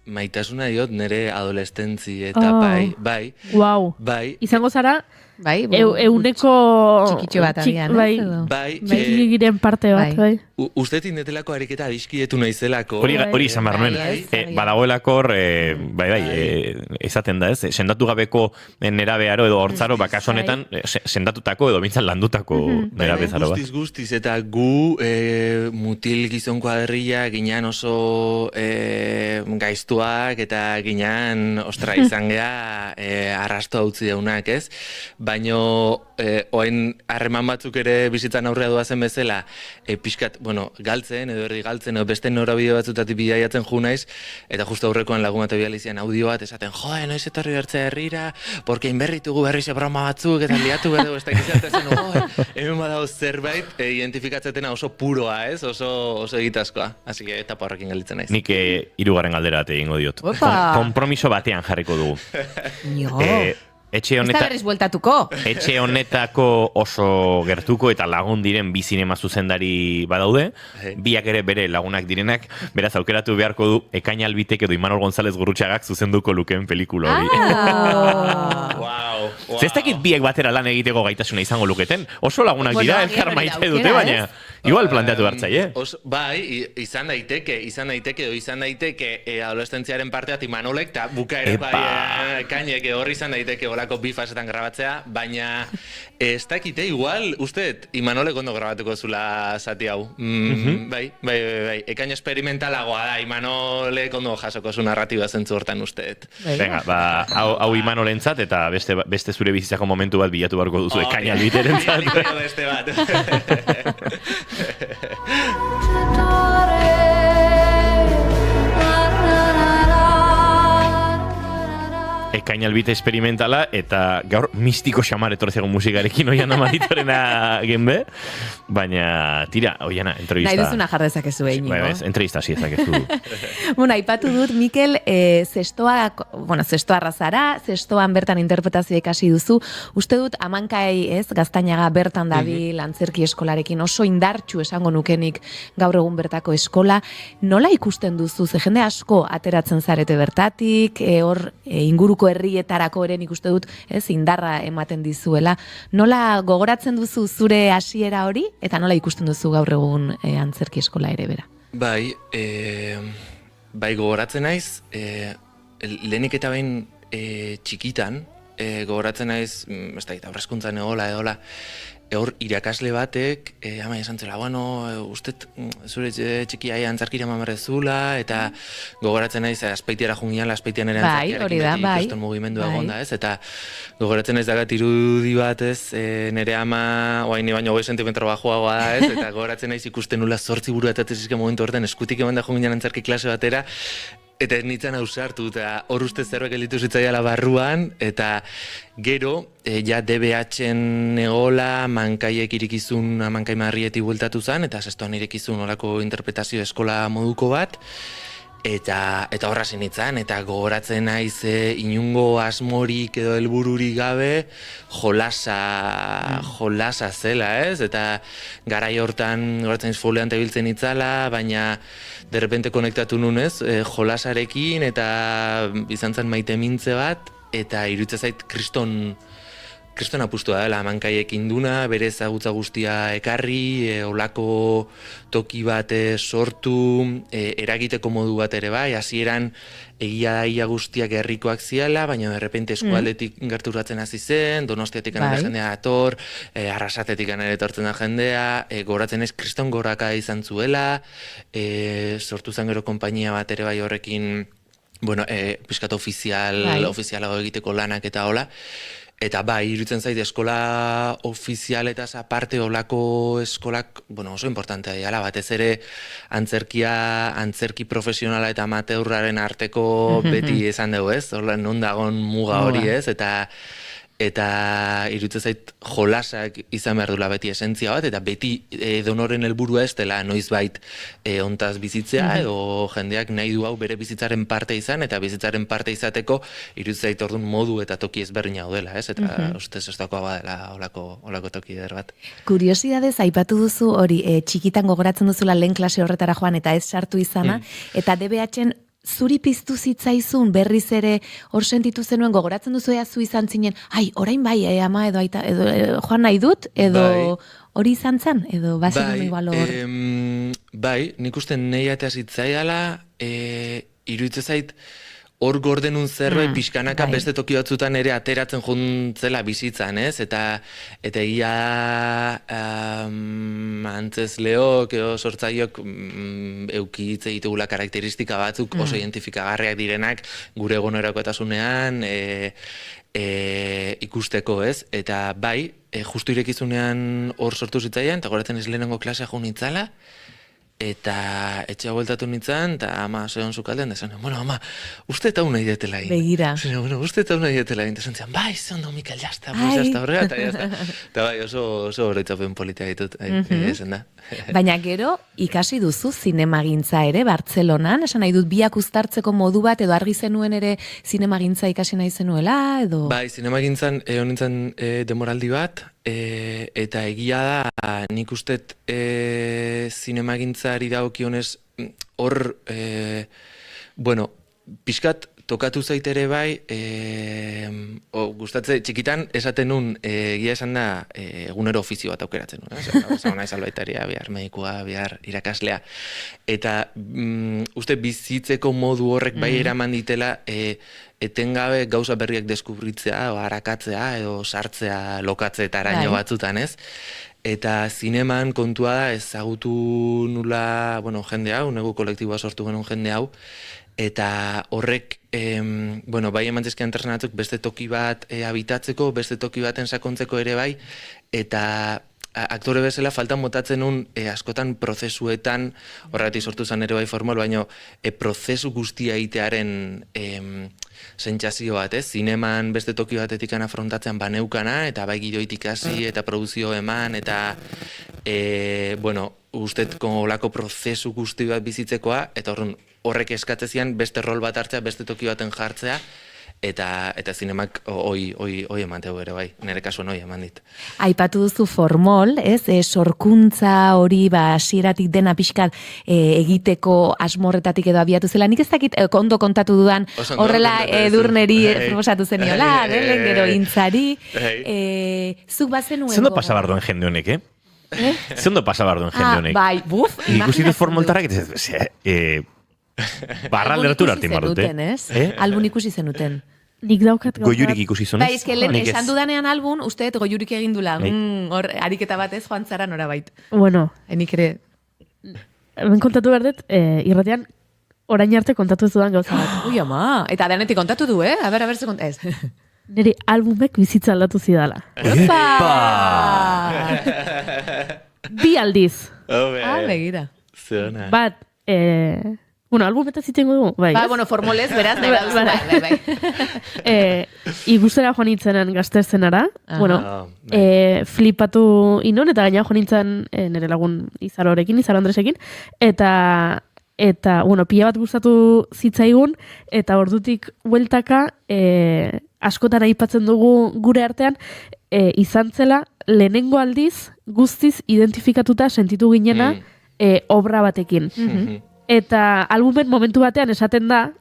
maitasuna diot nire adolescentzi eta bai. Wow. Izango zara, euneko txikitxo bat agian, bai, giren parte bat, bai. Uste tindetelako ariketa adiskietu naizelako. Hori izan behar nuen, badagoelako hor, ezaten da ez, sendatu gabeko nerabearo edo hortzaro bakaso honetan, sendatutako edo bintzat landutako nerabezaro bat. Guztiz, eta gu mutil gizon kuadrilla ginean oso gaiztuak eta ginean ostra izan geha arrasto hautzi deunak, ez? Baino, oain harreman batzuk ere bizitzan aurrea duazen bezala, pixkat, galtzen, edo erdi galtzen, edo beste norabide batzutatik bidaiatzen ju naiz, eta justu aurrekoan lagun bat bializian audio bat, esaten, noiz etorri bertzea herrira, porque inberritugu berrize broma batzuk, eta liatu berdu, ez da ikizatzen, hemen badao zerbait, identifikatzetena oso puroa, ez? Oso egitazkoa. Así que etapa horrekin gelditzen naiz. Nik hirugarren galdera bat egingo diot. Kompromiso batean jarriko dugu. Etxe honetako oso gertuko eta lagun diren bi zinema zuzendari badaude, biak ere bere lagunak direnak, beraz aukeratu beharko du Ekain Albitek edo Imanol González Gurrutxagak zuzenduko lukeen pelikula hori. Zestakit biek batera lan egiteko gaitasuna izango luketen, oso lagunak dira, elkar maite dute, baina igual planteatu hartzaile. Bai, izan daiteke adolescentziaren parteat Imanolek eta bukaereko Ekainek horri izan daiteke olako bi fasetan grabatzea, baina ez dakite, igual, usteet, Imanolek ondo grabatuko zula zati hau. Bai, Ekain experimentalagoa da, Imanolek ondo jasoko zu narratiba zentzu hortan usteet. Venga, hau Imanolentzat eta beste zure bizitzako momentu bat bilatu barko duzu Ekain Albiterentzat. Beste bat. kainalbite experimentala, eta gaur mistiko xamar etortzeko musikarekin Oiana Maritorena genbe, baina tira, Oiana, entrevista. Nahi duzuna jardezakezu egin. Bai, entrevista hasi ezakezu. Bueno, aipatu dut, Mikel, zestoa arrazara, zestoan bertan interpretazioa ikasi duzu. Uste dut, Amankai, Gaztainaga bertan dabil, antzerki eskolarekin oso indartsu esango nukenik gaur egun bertako eskola. Nola ikusten duzu? Ze jende asko ateratzen zarete bertatik, hor inguruko herrietarako ere nik uste dut, indarra ematen dizuela. Nola gogoratzen duzu zure hasiera hori, eta nola ikusten duzu gaur egun antzerki eskola ere bera? Bai, gogoratzen naiz, lehenik eta behin txikitan, gogoratzen naiz, ez da, aurrezkuntzan egola, hor irakasle batek, ama esan zela, ustet zure txikia antzarkira mamarrezula, eta gogoratzen naiz, azpeitiara jungian, azpeitian ere antzarkiarekin beti kriston mugimendu egon da, eta gogoratzen naiz dagat irudi bat, nire ama, ni baino 20 cm bajoagoa da, eta gogoratzen naiz ikusten nula 8 buru eta tezizke momentu horten eskutik eman da jungian antzarki klase batera, eta ez nintzen ausartu, eta hor uste zerbait gelditu zitzaiala barruan, eta gero, ja DBH-en egola, Mankaiek irikizun, Mankai Marrieti bueltatu zen, eta zestoan irikizun olako interpretazio eskola moduko bat, eta horra zinitzen, eta gogoratzen naiz inungo asmorik edo helbururik gabe jolasa zela, eta garai hortan gogoratzen naiz folean tebiltzen itzala, baina derrepente konektatu nunez, jolasarekin, eta izan zen maite mintze bat, eta iruditzen zait kriston apustua dela, Mankaiek induna, bere ezagutza guztia ekarri, olako toki bat sortu, eragiteko modu bat ere bai, hasieran egia daia guztiak herrikoak ziala, baina derrepente eskualdetik gerturatzen hasi zen, Donostiatik ere jendea dator, Arrasatetik ere etortzen da jendea, gogoratzen ez kriston goraka izan zuela, sortu zen gero konpainia bat ere bai horrekin, pixkat ofizialago egiteko lanak eta hola, eta iruditzen zait eskola ofizialetaz aparte olako eskolak, oso importantea dira, batez ere antzerki profesionala eta amateurraren arteko beti esan dugu, non dagon muga hori, eta iruditzen zait jolasak izan behar dula beti esentzia bat, eta beti edonoren helburua ez dela noizbait ontaz bizitzea, edo jendeak nahi du hau bere bizitzaren parte izan, eta bizitzaren parte izateko iruditzen zait orduan modu eta toki ezberdina daudela, eta ustez ez dagoa badela olako toki eder bat. Kuriosidadez, aipatu duzu hori, txikitan gogoratzen duzula lehen klase horretara joan, eta ez sartu izana, eta DBH-en zuri piztu zitzaizun berriz ere hor sentitu zenuen gogoratzen duzu zu izan zinen, orain bai, ama edo aita, edo joan nahi dut, edo hori izan zen, edo bazen igual hor? Bai, nik uste nahi eta zitzaiala, iruditzen zait, hor gordenun zerbait pixkanaka beste toki batzutan ere ateratzen juntzela bizitzan, eta egia antzesleok edo sortzaiok eukitze ditugula karakteristika batzuk oso identifikagarriak direnak gure egonerakotasunean ikusteko, eta bai, justu irekizunean hor sortu zitzaian, eta goratzen ez lehenengo klasea jo nintzala, eta etxea bueltatu nintzen, eta ama zegoen zukaldean, desan, ama, uste eta una idetela egin. Begira. Uste eta una idetela egin, desan zian, bai, ze ondo, Mikel, jazta, horrega, eta jazta. Eta bai, oso horretzapen politia ditut, esan da. Baina gero, ikasi duzu zinemagintza ere, Bartzelonan, esan nahi dut biak uztartzeko modu bat, edo argi zenuen ere zinemagintza ikasi nahi zenuela, edo? Bai, zinemagintzan, honintzen demoraldi bat, eta egia da, nik ustet zinemagintzari dagokionez hor, pixkat tokatu zaitere bai, gustatze, txikitan esaten nun, egia esan da, egunero ofizio bat aukeratzen nun, zauna ezalbaitaria, bihar medikua, bihar irakaslea, eta uste bizitzeko modu horrek bai eraman ditela, etengabe gauza berriak deskubritzea, harakatzea, edo sartzea lokatzeetaraino batzutan, ez? Eta zineman kontua da ezagutu nula, jende hau, negu kolektiboa sortu genuen jende hau, eta horrek, bai eman zizkian tresna batzuk beste toki bat habitatzeko, beste toki baten sakontzeko ere bai, eta aktore bezala faltan botatzen un askotan prozesuetan, horregatik sortu zen ere bai formol, baina prozesu guztia egitearen sentsazio bat, zineman beste toki batetik afrontatzean baneukana, eta bai gidoit ikasi, eta produzio eman, eta bueno, ustez olako prozesu guzti bat bizitzekoa, eta horrek eskatzezian beste rol bat hartzea, beste toki baten jartzea, eta zinemak hoi emanteu ere bai, nire kasuan hoi eman dit. Aipatu duzu formol, ez? Sorkuntza hori hasieratik dena pixkat egiteko asmorretatik edo abiatu zela. Nik ez dakit ondo kontatu dudan horrela Edurneri proposatu zeniola, delen gero intzari. Zuk bazenuen Zendo pasa barduen jende honek, Zendo pasa barduen jende honek. Bai, buf, ikusi dut formoltarrak, barra alderatu hartin barrute. Albun ikusi zenuten. Nik daukat gauzat. Goiurik ikusi zonez? Bai, eske lehen esan dudanean albun, usteet goiurik egin dula. Hor, ariketa batez joan zara norabait. Bueno. Nik ere... Ben kontatu berdet, irratean, orain arte kontatu ez dudan gauza bat. Ui, ama, eta denetik kontatu du, A ber, ze kontatu, ez. Neri albumek bizitza aldatu zidala. Epa! Bi aldiz. Begira. Zona. Bat, bueno, albumeta zitengo du, bai. Bueno, formolez, beraz, bai. Ikustera joan nintzenan gazterzenara, bueno, flipatu inon, eta gaina joan nintzen nire lagun Izaro Andresekin, eta bueno, pila bat gustatu zitzaigun, eta ordutik bueltaka, askotan aipatzen dugu gure artean, izan zela, lehenengo aldiz, guztiz identifikatuta sentitu ginena, obra batekin. Eta albumen momentu batean esaten da,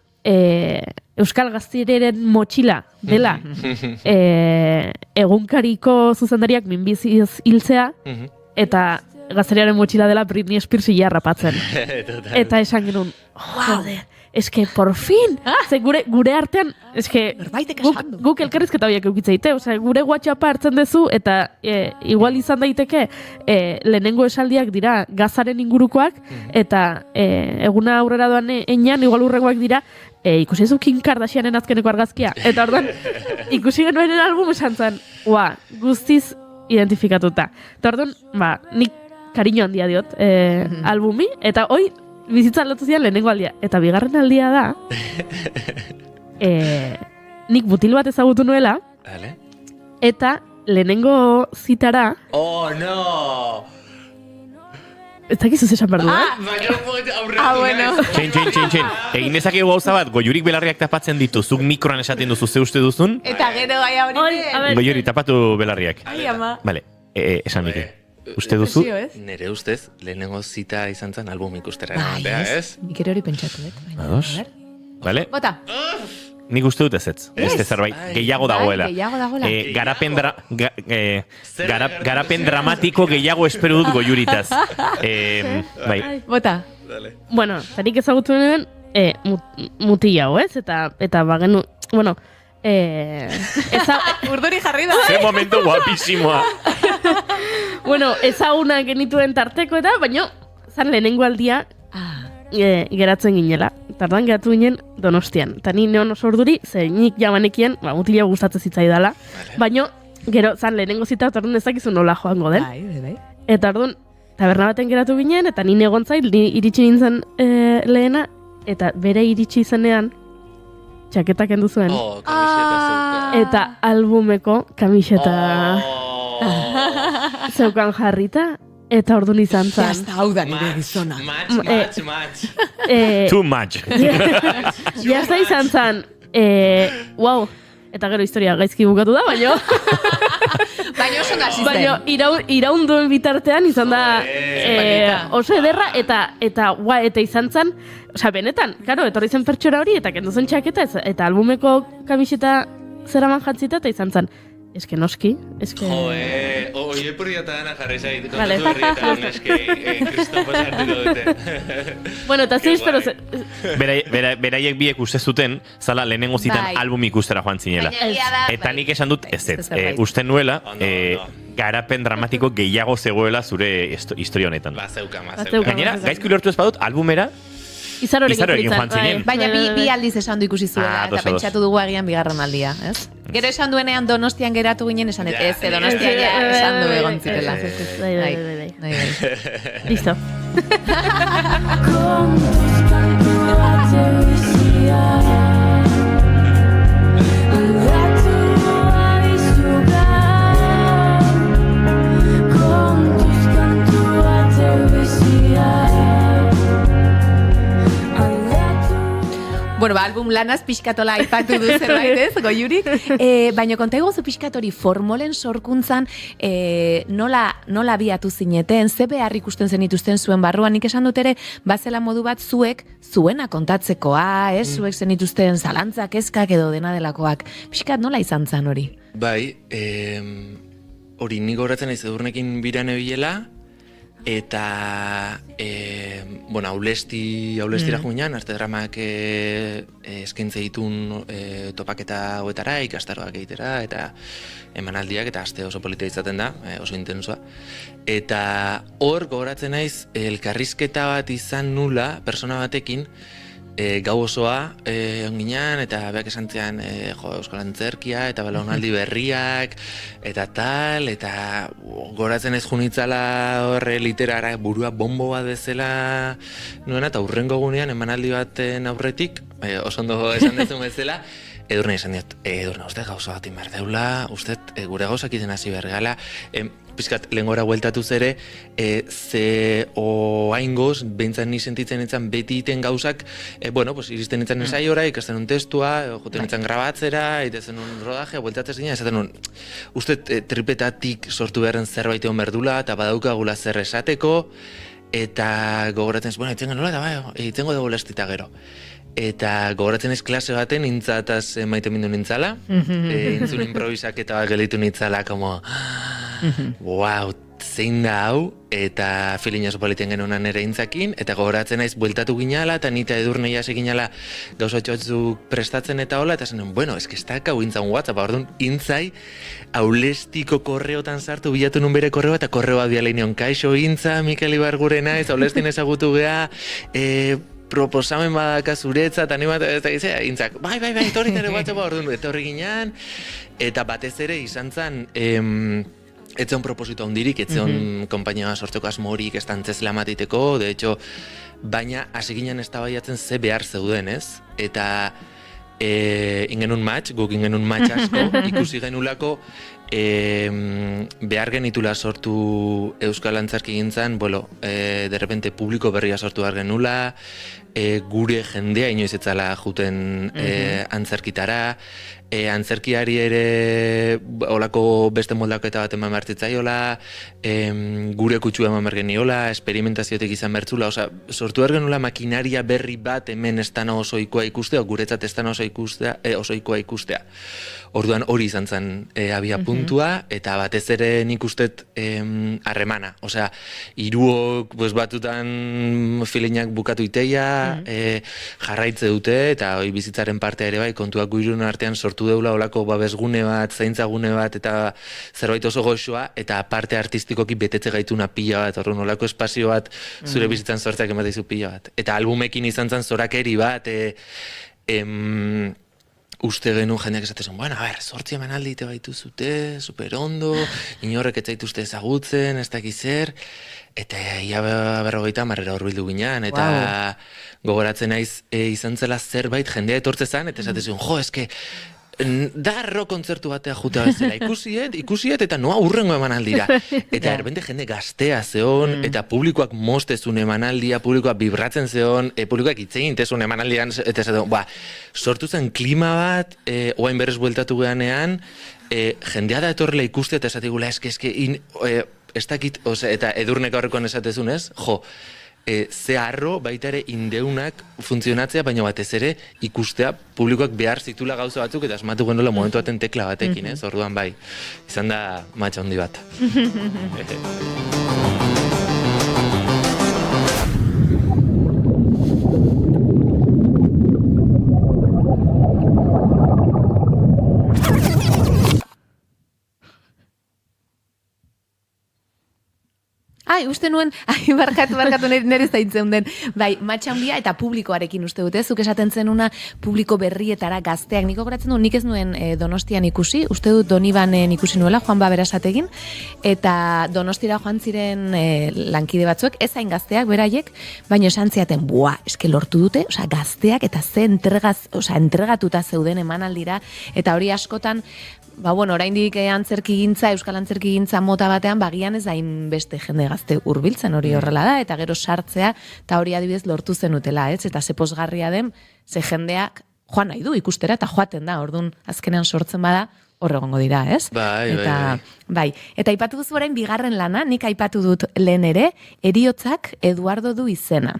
Euskal Gaztireren motxila dela, egunkariko zuzendariak minbiziz hiltzea, eta Gazteriaren motxila dela Britney Spears ia rapatzen. Eta esan genuen, joder, eske, por fin! Ze gure artean, eske, guk elkarrizketa horiek eukitzeite, gure WhatsAppa hartzen dezu, eta igual izan daiteke, lehenengo esaldiak dira gazaren ingurukoak, eta eguna aurrera doan enean, igual urrengoak dira, ikusi ezu Kim Kardashianen azkeneko argazkia. Eta orduan, ikusi genuenen album esan zen, guztiz identifikatuta. Eta orduan, nik kariño handia diot albumi, eta hoi bizitza aldatu zian lehenengo aldia. Eta bigarren aldia da, nik butil bat ezagutu nuela, eta lehenengo zitara... Oh, no! Ez dakizu zesan behar du, bueno. Txin. Egin ezak gauza bat, goiurik belarriak tapatzen ditu, zuk mikroan esaten duzu ze uste duzun. Eta gero gai hori. Goiuri, tapatu belarriak. Ai, ama. Vale, esan nike. Uste duzu? Nere ustez, lehenengo zita izan zen album ikustera. Ez? Nik ere hori pentsatu, Ados? Vale? Bota. Nik uste dut ez. Beste zerbait, gehiago dagoela. Garapen dramatiko gehiago espero dut goiuritaz. Bai. Bota. Bueno, tarik ezagutu nuen, mutila, ez? Eta bagenu, bueno, urduri jarri da, Ze momento guapísimoa. Bueno, ezaguna genituen tarteko eta, baino, zan lehenengo aldia geratzen ginela. Tardan geratu ginen Donostian. Eta ni neon oso urduri, ze nik jamanekien, mutila gustatzen zitzaidala, baino, gero, zan lehenengo zita, eta orduan ezakizu nola joango den. Eta orduan, taberna baten geratu ginen, eta ni egon zail, ni iritsi nintzen lehena, eta bere iritsi izenean, txaketak kendu zuen. Eta albumeko kamiseta zeukan jarrita, eta orduan izan zan. Jazta, hau da nire gizona. Match. Too much. Jazta izan zan, wow, eta gero historia gaizki bukatu da, baino... Baina oso hasi zen. Baina iraunduen bitartean izan da oso ederra, eta izan zen, osea, benetan, karo, etorri zen pertsora hori, eta kendu zen txaketa, eta albumeko kamiseta zeraman jantzita, eta izan zen, eske noski, eske... Oie purriata dana jarri zait, Vale. kontatu berrietan, eske, Kristopo sartuko dute. Bueno, eta zeiz, pero... Beraiek biek uste zuten, zala lehenengo zitan Bai. album ikustera joan zinela. Eta nik esan dut ez. Uste nuela, garapen dramatiko gehiago zegoela zure historia honetan. Bazeuka. Gainera, gaizki ulertu ez badut, albumera, Izarorekin joan zinen. Baina bi aldiz esan du ikusi zuela, eta ados. pentsatu dugu agian bigarren aldia, ez? Gero esan duenean Donostian geratu ginen, esan ez, Donostian esan du egon zirela. Bai. Listo. Bueno, album lanaz pixkatola aipatu du zerbait, ez, Goiurik? Baina konta egozu pixkatori formolen sorkuntzan nola abiatu zineten, ze behar ikusten zenituzten zuen barruan, nik esan dut ere, bazela modu bat zuena kontatzekoa, ez, zuek zenituzten zalantzak, eskak edo dena delakoak. Pixkat nola izan zan hori? Bai, hori nik horatzen naiz Edurnekin biran ebilela, eta aulestira juinan, arte dramak eskaintze ditun topaketa hoetara, ikastaroak egitera, eta emanaldiak, eta aste oso polita izaten da, oso intensua. Eta hor gogoratzen naiz elkarrizketa bat izan nula, persona batekin, gau osoa onginan, eta beak esan zean Euskal Antzerkia, eta belaunaldi berriak, eta tal, eta goratzen ez junitzala horre literara burua bombo bat bezala nuena, eta hurrengo gunean emanaldi baten aurretik, oso ondo esan dezun bezala, Edurne esan diot, Edurne, uste gauza bat inbar deula, uste gure gauzak izen hasi bergala, pizkat lehengora hueltatuz ere, ze oaingoz, behintzan ni sentitzen nintzen beti iten gauzak, iristen nintzen ensaiora, ikasten nun testua, joten nintzen grabatzera, itezen nun rodaje, hueltatzen zinen, esaten nun, uste tripetatik sortu beharren zerbait egon berdula, eta badaukagula zer esateko, eta gogoratzen ez, itengo nola, eta itengo dugu lestita gero. Eta gogoratzen ez klase baten, intzataz maite mindu nintzala, intzun improvisak eta gelitu nintzala, como, wow, zein da hau, eta feeling oso politen genunan ere intzakin, eta gogoratzen naiz bueltatu ginala, eta nita Edurne jase ginala gauzatxo batzuk prestatzen eta hola, eta zen, ez da hau intzan WhatsApp, orduan intzai, aulestiko korreotan sartu, bilatu nun bere korreoa, eta korreoa dialeinion, kaixo intza, Mikel Ibargurena, ez aulestin ezagutu geha, proposamen badaka zuretza, eta animatu ez da gizea, intzak, bai, etorri nire WhatsAppa, orduan, etorri ginean, eta batez ere izan zen, etzeon proposito handirik, etzeon konpainia sortzeko asmorik estantzezela matiteko, de hecho, baina hasi ginen eztabaidatzen ze behar zeuden, ez? Eta ingenun match, guk ingenun match asko, ikusi genulako behar genitula sortu Euskal Antzerki gintzan, de repente publiko berria sortu behar genula, gure jendea inoiz etzala juten antzerkitara, antzerkiari ere olako beste moldaketa bat eman bertzitzaiola, gure kutsu eman bergeniola, esperimentaziotik izan bertzula, sortu ergenula makinaria berri bat hemen estana osoikoa ikustea, guretzat estana osoikoa ikustea. Orduan hori izan zen abia puntua, eta batez ere nik ustet harremana. Hiruok batutan feelingak bukatu iteia, jarraitze dute, eta hori bizitzaren partea ere bai, kontuak guirun artean sortu deula olako babesgune bat, zaintzagune bat, eta zerbait oso goxoa, eta parte artistikoki betetze gaituna pila bat, orduan olako espazio bat zure bizitzan sortzeak emateizu pila bat. Eta albumekin izan zen zorakeri bat, uste genuen jendeak esatzen, sortzi emanaldi ite baitu zute, super ondo, inorrek etzaituzte ezagutzen, ez dakiz zer, eta ia 50 marrera horbildu ginean, eta gogoratzen naiz izan zela zerbait jendea etortze zen, eta esatzen, eske, darro kontzertu batea jutea bezala, ikusiet, eta noa urrengo emanaldira. Eta erbente jende gaztea zeon, eta publikoak mostezun emanaldia, publikoak vibratzen zeon, publikoak itzegin tezun emanaldian, eta esaten, sortu zen klima bat, oain berrez bueltatu geanean, jendea da etorrela ikustea, eta esatigula, ez dakit, eta Edurnek aurrekoan esatezunez, ze harro baita ere indeunak funtzionatzea, baina batez ere ikustea publikoak behar zitula gauza batzuk, eta asmatu genuela momentu baten tekla batekin, ez? Orduan bai, izan da matxa handi bat. Uste nuen, barkatu nire zaintzen den. Bai, matxanbia eta publikoarekin uste dute, zuk esaten zenuna publiko berrietara gazteak. Niko goratzen du, nik ez nuen Donostian ikusi, uste dut Donibanen ikusi nuela, Juan Baberasategin, eta Donostira joan ziren lankide batzuek, ez hain gazteak, beraiek, baina esan ziaten, eske lortu dute, gazteak eta ze entregatuta zeuden emanaldira, eta hori askotan, oraindik antzerkigintza, euskal antzerkigintza mota batean, bagian ez hain beste jende gazte hurbiltzen hori horrela da, eta gero sartzea, eta hori adibidez lortu zenutela, eta ze pozgarria den, ze jendeak joan nahi du ikustera, eta joaten da, orduan azkenean sortzen bada, hor egongo dira, ez? Bai. Eta aipatu duzu orain bigarren lana, nik aipatu dut lehen ere, Heriotzak Eduardo du izena.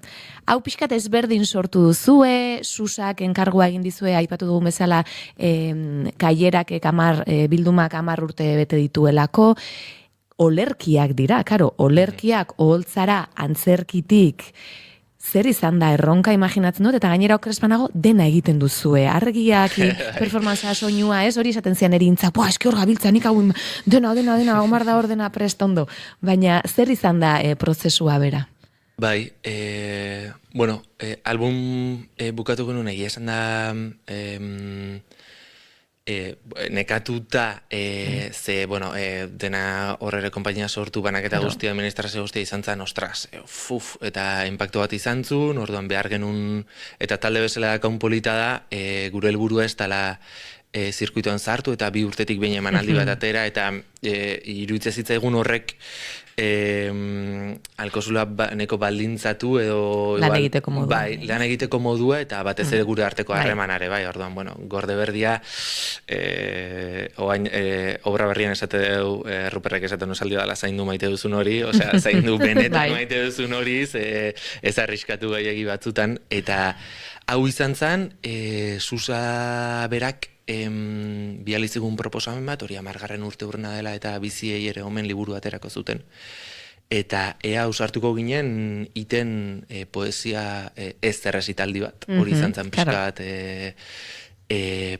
Hau pixkat ezberdin sortu duzue, Susak enkargua egin dizue, aipatu dugun bezala kaierak bildumak 10 urte bete dituelako, olerkiak dira, olerkiak oholtzara antzerkitik, zer izan da erronka imaginatzen dut, eta gainera okrespanago dena egiten duzue. Argiak, performantzea, soinua, ez hori esaten zian erintza, eski hor gabiltza, nik hau dena, omar da hor dena prestondo. Baina zer izan da prozesua bera? Bai, album bukatu genuen egia esan da nekatuta dena horrere konpainia sortu banaketa guztia, administrazio guztia izan zen, ostras, eta impacto bat izan zuen, orduan behar genuen, eta talde bezala dakaun polita da, gure helburua ez dela zirkuitoan sartu, eta 2 urtetik behin emanaldi bat atera, eta iruditzen zitzaigun horrek alkozula neko baldintzatu edo lan egiteko modua. Bai, lan egiteko modua eta batez ere gure arteko harremanare, bai, orduan, gorde berdia obra berrian esate du, Ruperrek esaten usaldi dala zaindu maite duzun hori, osea, zaindu benetan maite duzun hori, ez arriskatu gehiagi batzutan, eta hau izan zen, Susa berak bializegun proposamen bat, hori 10. urte urrena dela eta biziei ere omen liburu aterako zuten. Eta ea ausartuko ginen iten poesia ez errezitaldi bat, hori izan zen pixkat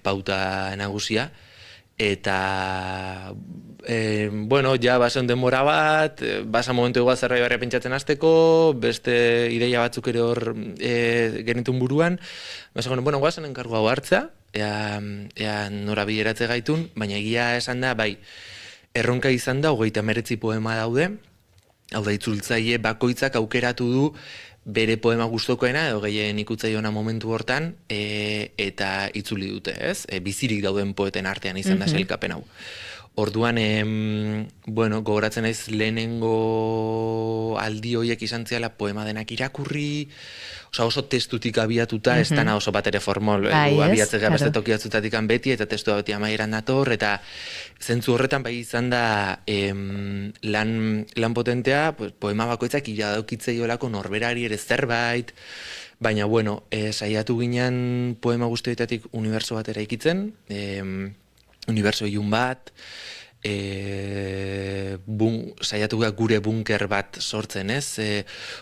pauta nagusia. Eta, ja, bazen denbora bat, basa momentu egoa zerbait barria pentsatzen hasteko, beste ideia batzuk ere hor genitun buruan, bazen, guazen enkargu hau hartzea, ea nora bideratze gaitun, baina egia esan da, bai, erronka izan da, 39 poema daude, hau da itzultzaile bakoitzak aukeratu du bere poema gustokoena, edo gehien ikutzaiona momentu hortan, eta itzuli dute, ez? Bizirik dauden poeten artean izan da sailkapen hau. Orduan, gogoratzen naiz lehenengo aldi horiek izan ziala poema denak irakurri, oso testutik abiatuta, ez dana oso bat ere formol, abiatzea beste tokiatzutatik beti, eta testua beti amaieran dator, eta zentzu horretan bai izan da lan potentea, poema bakoitzak iradaukitzeiolako norberari ere zerbait, baina, saiatu ginen poema guztietatik uniberso bat eraikitzen, uniberso ilun bat, saiatu gure bunker bat sortzen, ez?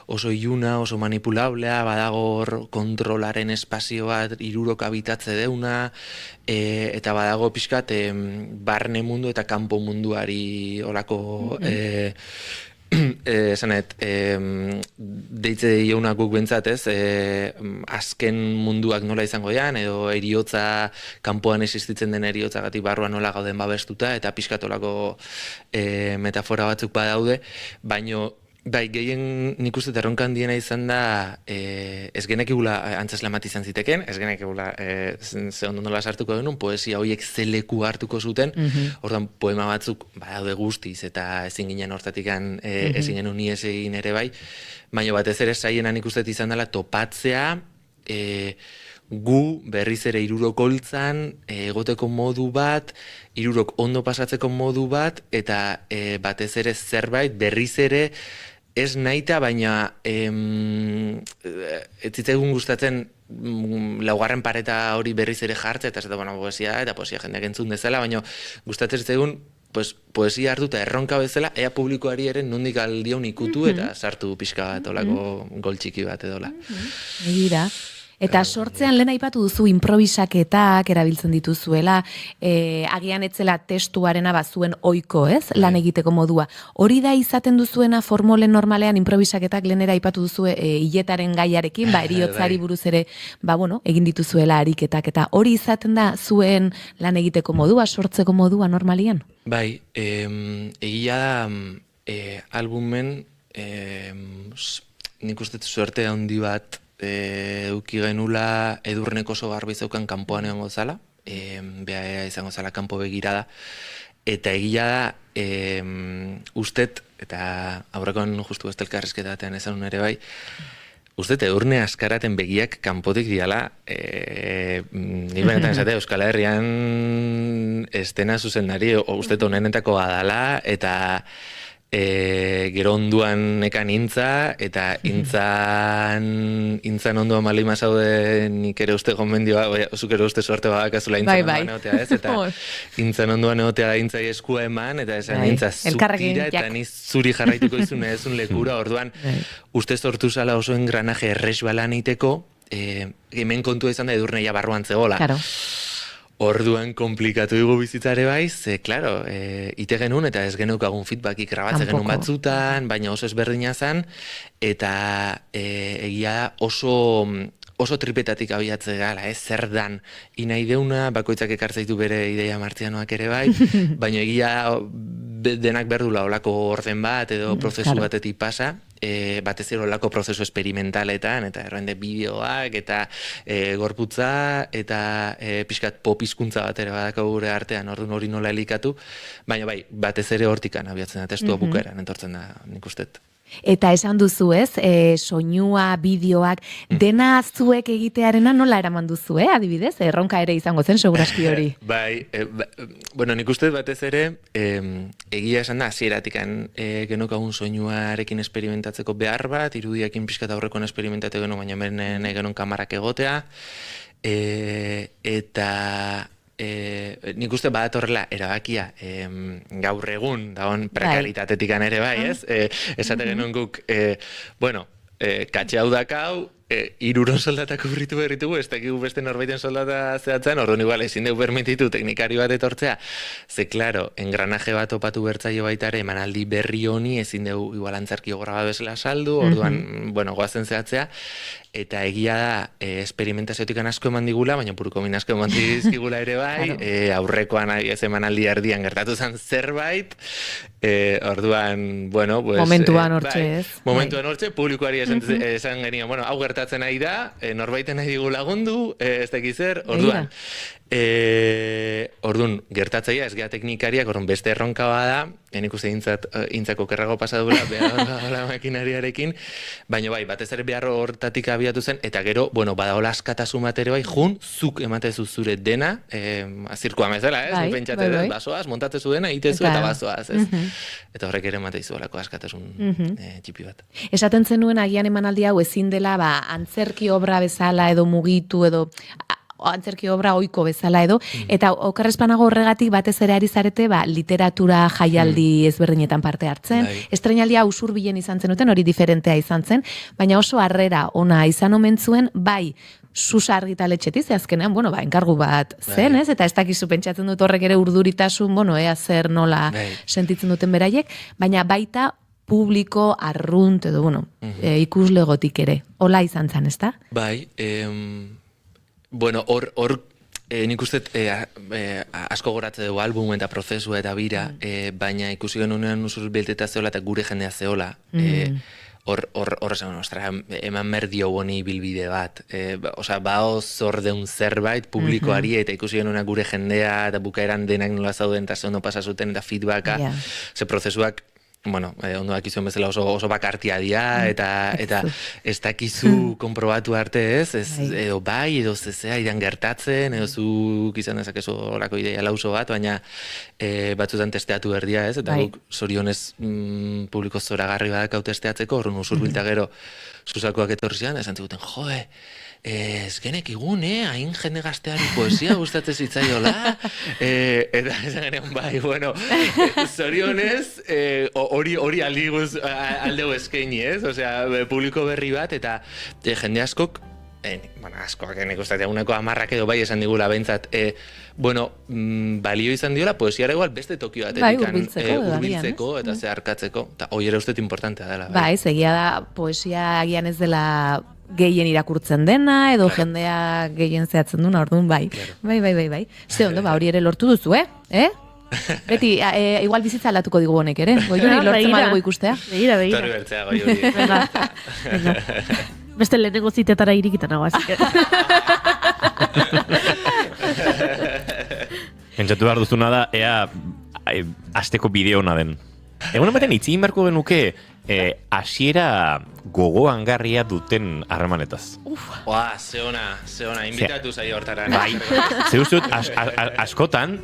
Oso iluna, oso manipulablea, badago kontrolaren espazio bat, 3 habitatze deuna, eta badago pixkat barne mundu eta kanpo munduari olako esanet, deitze jauna guk bentsat, ez, azken munduak nola izango dian, edo heriotza, kanpoan existitzen den heriotzagatik barruan nola gauden babestuta, eta pixkatolako metafora batzuk badaude, baino, bai, gehien nik uste erronka handiena izan da, ez genekigula antzeslan bat izan ziteken, ez genekigula ze ondo nola sartuko denun, poesia horiek zeleku hartuko zuten, orduan poema batzuk badaude guztiz, eta ezin ginen hortatik ezin genuen ni egin ere bai, baina batez ere zaiena nik uste izan dela topatzea, gu berriz ere 3 holtzan, egoteko modu bat, 3 ondo pasatzeko modu bat, eta batez ere zerbait berriz ere ez nahita, baina ez zitzaigun gustatzen laugarren pareta hori berriz ere jartzea, eta poesia jendeak entzun dezala, baina gustatzen zitzaigun poesia hartu eta erronka bezala, ea publikoari ere nondik aldion ikutu eta sartu pixka bat olako gol txiki bat edola. Egira. Eta sortzean lehen aipatu duzu improvisaketak erabiltzen dituzuela, agian etzela testuarena bazuen ohiko, ez? Lan egiteko modua. Hori da izaten duzuena formolen normalean improvisaketak lehenera aipatu duzu hiletaren gaiarekin, eriotzari buruz ere, egin dituzuela ariketak, eta hori izaten da zuen lan egiteko modua, sortzeko modua normalian? Bai, egia da albumen nik uste suerte handi bat euki genula Edurnek oso garbi zeukan kanpoan egongo zala, beha izango zala kanpo begirada, eta egia da ustet, eta aurrekoan justu bestelkarrezketa batean esan ere bai, ustet Edurne askaraten begiak kanpotik diala, ni benetan esate Euskal Herrian estena zuzendari, ustet honenetako badala, eta gero onduan ekan intza, eta intzan onduan malima zaude nik ere uste gomendioa, zuk ere uste suerte badakazula intzan onduan egotea, ez? Eta intzan onduan egotea da intzai eskua eman, eta esan intza zutira, eta ni zuri jarraituko izun ezun lekura, orduan uste sortu zala oso engranaje erres balan iteko, hemen kontua izan da Edurneia barruan zegoela. Orduan komplikatu dugu bizitzare bai, ze, klaro, ite genuen eta ez geneukagun feedbackik grabatze genuen batzutan, baina oso ezberdina zen, eta egia oso tripetatik abiatze gala, zer dan, inai deuna, bakoitzak ekartzaitu bere ideia martzianoak ere bai, baina egia denak berdula olako orden bat edo prozesu batetik pasa, batez ere olako prozesu esperimentaletan, eta erroende bideoak, eta gorputza, eta pixkat popizkuntza bat ere badako gure artean, orduan hori nola elikatu, baina bai, batez ere hortikan abiatzen da, testua bukaeran, entortzen da, nik ustet. Eta esan duzu ez, soinua, bideoak, dena zuek egitearena nola eraman duzu, adibidez? Erronka ere izango zen, seguraski hori. Bai, bueno, nik uste batez ere, egia esan da, hasieratik genokagun soinuarekin esperimentatzeko behar bat, irudiakin pixkat aurrekon esperimentate genuen, baina menen genuen kamarak egotea, eta nik uste badatorrela erabakia gaur egun dagoen prekaritatetik ere bai, ez? Esate genuen guk, katxe hau dakau, 3 soldatak urritu berritugu, ez dakigu beste norbaiten soldata zehatzen, orduan igual ezin dugu permititu teknikari bat etortzea, ze, klaro, engranaje bat opatu bertzaio baitare, emanaldi berri honi ezin dugu igual antzarki ogorra bat bezala saldu, orduan, goazen zehatzea, eta egia da, esperimentaziotik asko eman digula, baina puruko min asko eman dizkigula ere bai, aurrekoan ez emanaldi erdian gertatu zen zerbait, orduan, momentuan hortxe ez. Momentuan hortxe, publikoari esan genion, hau gertatzen nahi da, norbaiten nahi digu lagundu, ez dakiz zer, orduan. Orduan, gertatzaia ez gea teknikariak, orduan beste erronka bada, nik uste intzako kerrago pasadura, behar makinariarekin, baina bai, batez ere behar hortatik abiatu zen, eta gero, badaola askatasun bat ere bai, zuk ematezu zure dena, zirkoa mezela, ez? Pentsate, basoaz, montatezu dena, itezu eta basoaz, ez? Eta horrek ere emateizu olako askatasun txipi bat. Esaten zenuen agian emanaldi hau ezin dela, antzerki obra bezala edo mugitu edo antzerki obra ohiko bezala edo, eta okerrezpanago horregatik batez ere ari zarete literatura jaialdi ezberdinetan parte hartzen, estreinaldia usurbilen izan zenuten, hori diferentea izan zen, baina oso harrera ona izan omen zuen, bai, Susa argitaletxetik, azkenean, enkargu bat zen, ez? Eta ez dakizu pentsatzen dut horrek ere urduritasun, ea zer nola sentitzen duten beraiek, baina baita publiko, arrunt, edo, ikuslegotik ere. Hola izan zen, ez da? Bai, hor nik uste asko goratze dugu album eta prozesua eta bira, baina ikusi genunean usur belteta zeola eta gure jendea zeola, hor esan, eman merdio boni bilbide bat, bao zordeun zerbait publikoari eta ikusi genunean gure jendea eta bukaeran denak nola zauden eta ze ondo pasa zuten eta feedbacka, ze prozesuak ondo dakizuen bezala oso bakartia dira, eta ez dakizu konprobatu arte ez, edo bai, edo zezea idan gertatzen, edo zuk izan dezakezu horako ideia lauso bat, baina batzutan testeatu berdia ez, eta guk zorionez publiko zoragarri badakau testeatzeko, horren usurbilta gero Susakoak etorri zian, esan ziguten, ez genek igun, hain jende gazteari poesia gustatzen zitzaiola, eta esan genean, bai, zorionez, hori aldegu eskaini, ez? Osea, publiko berri bat, eta jende askok askoak nik uste, eguneko 10 edo bai esan digula behintzat, balio izan diola poesiara igual beste tokio batetik hurbiltzeko eta zeharkatzeko, eta hori ere uste importantea dela. Bai, egia da, poesia agian ez dela gehien irakurtzen dena, edo jendea gehien zehatzen duna, orduan bai. Bai. Ze ondo, hori ere lortu duzu, Beti, igual bizitza aldatuko digu honek ere, Goiuri lortzen badugu ikustea. Begira. Torri bertzea, Goiuri. Beste lehenengo zitetara irikitan nago, así que... Entzatu behar duzuna da, ea asteko bideo hona den. Egun ematen itzi inbarko genuke hasiera gogoangarria duten harremanetaz. Ze ona, invitatu zaio hortara. Bai, ze duzut, askotan,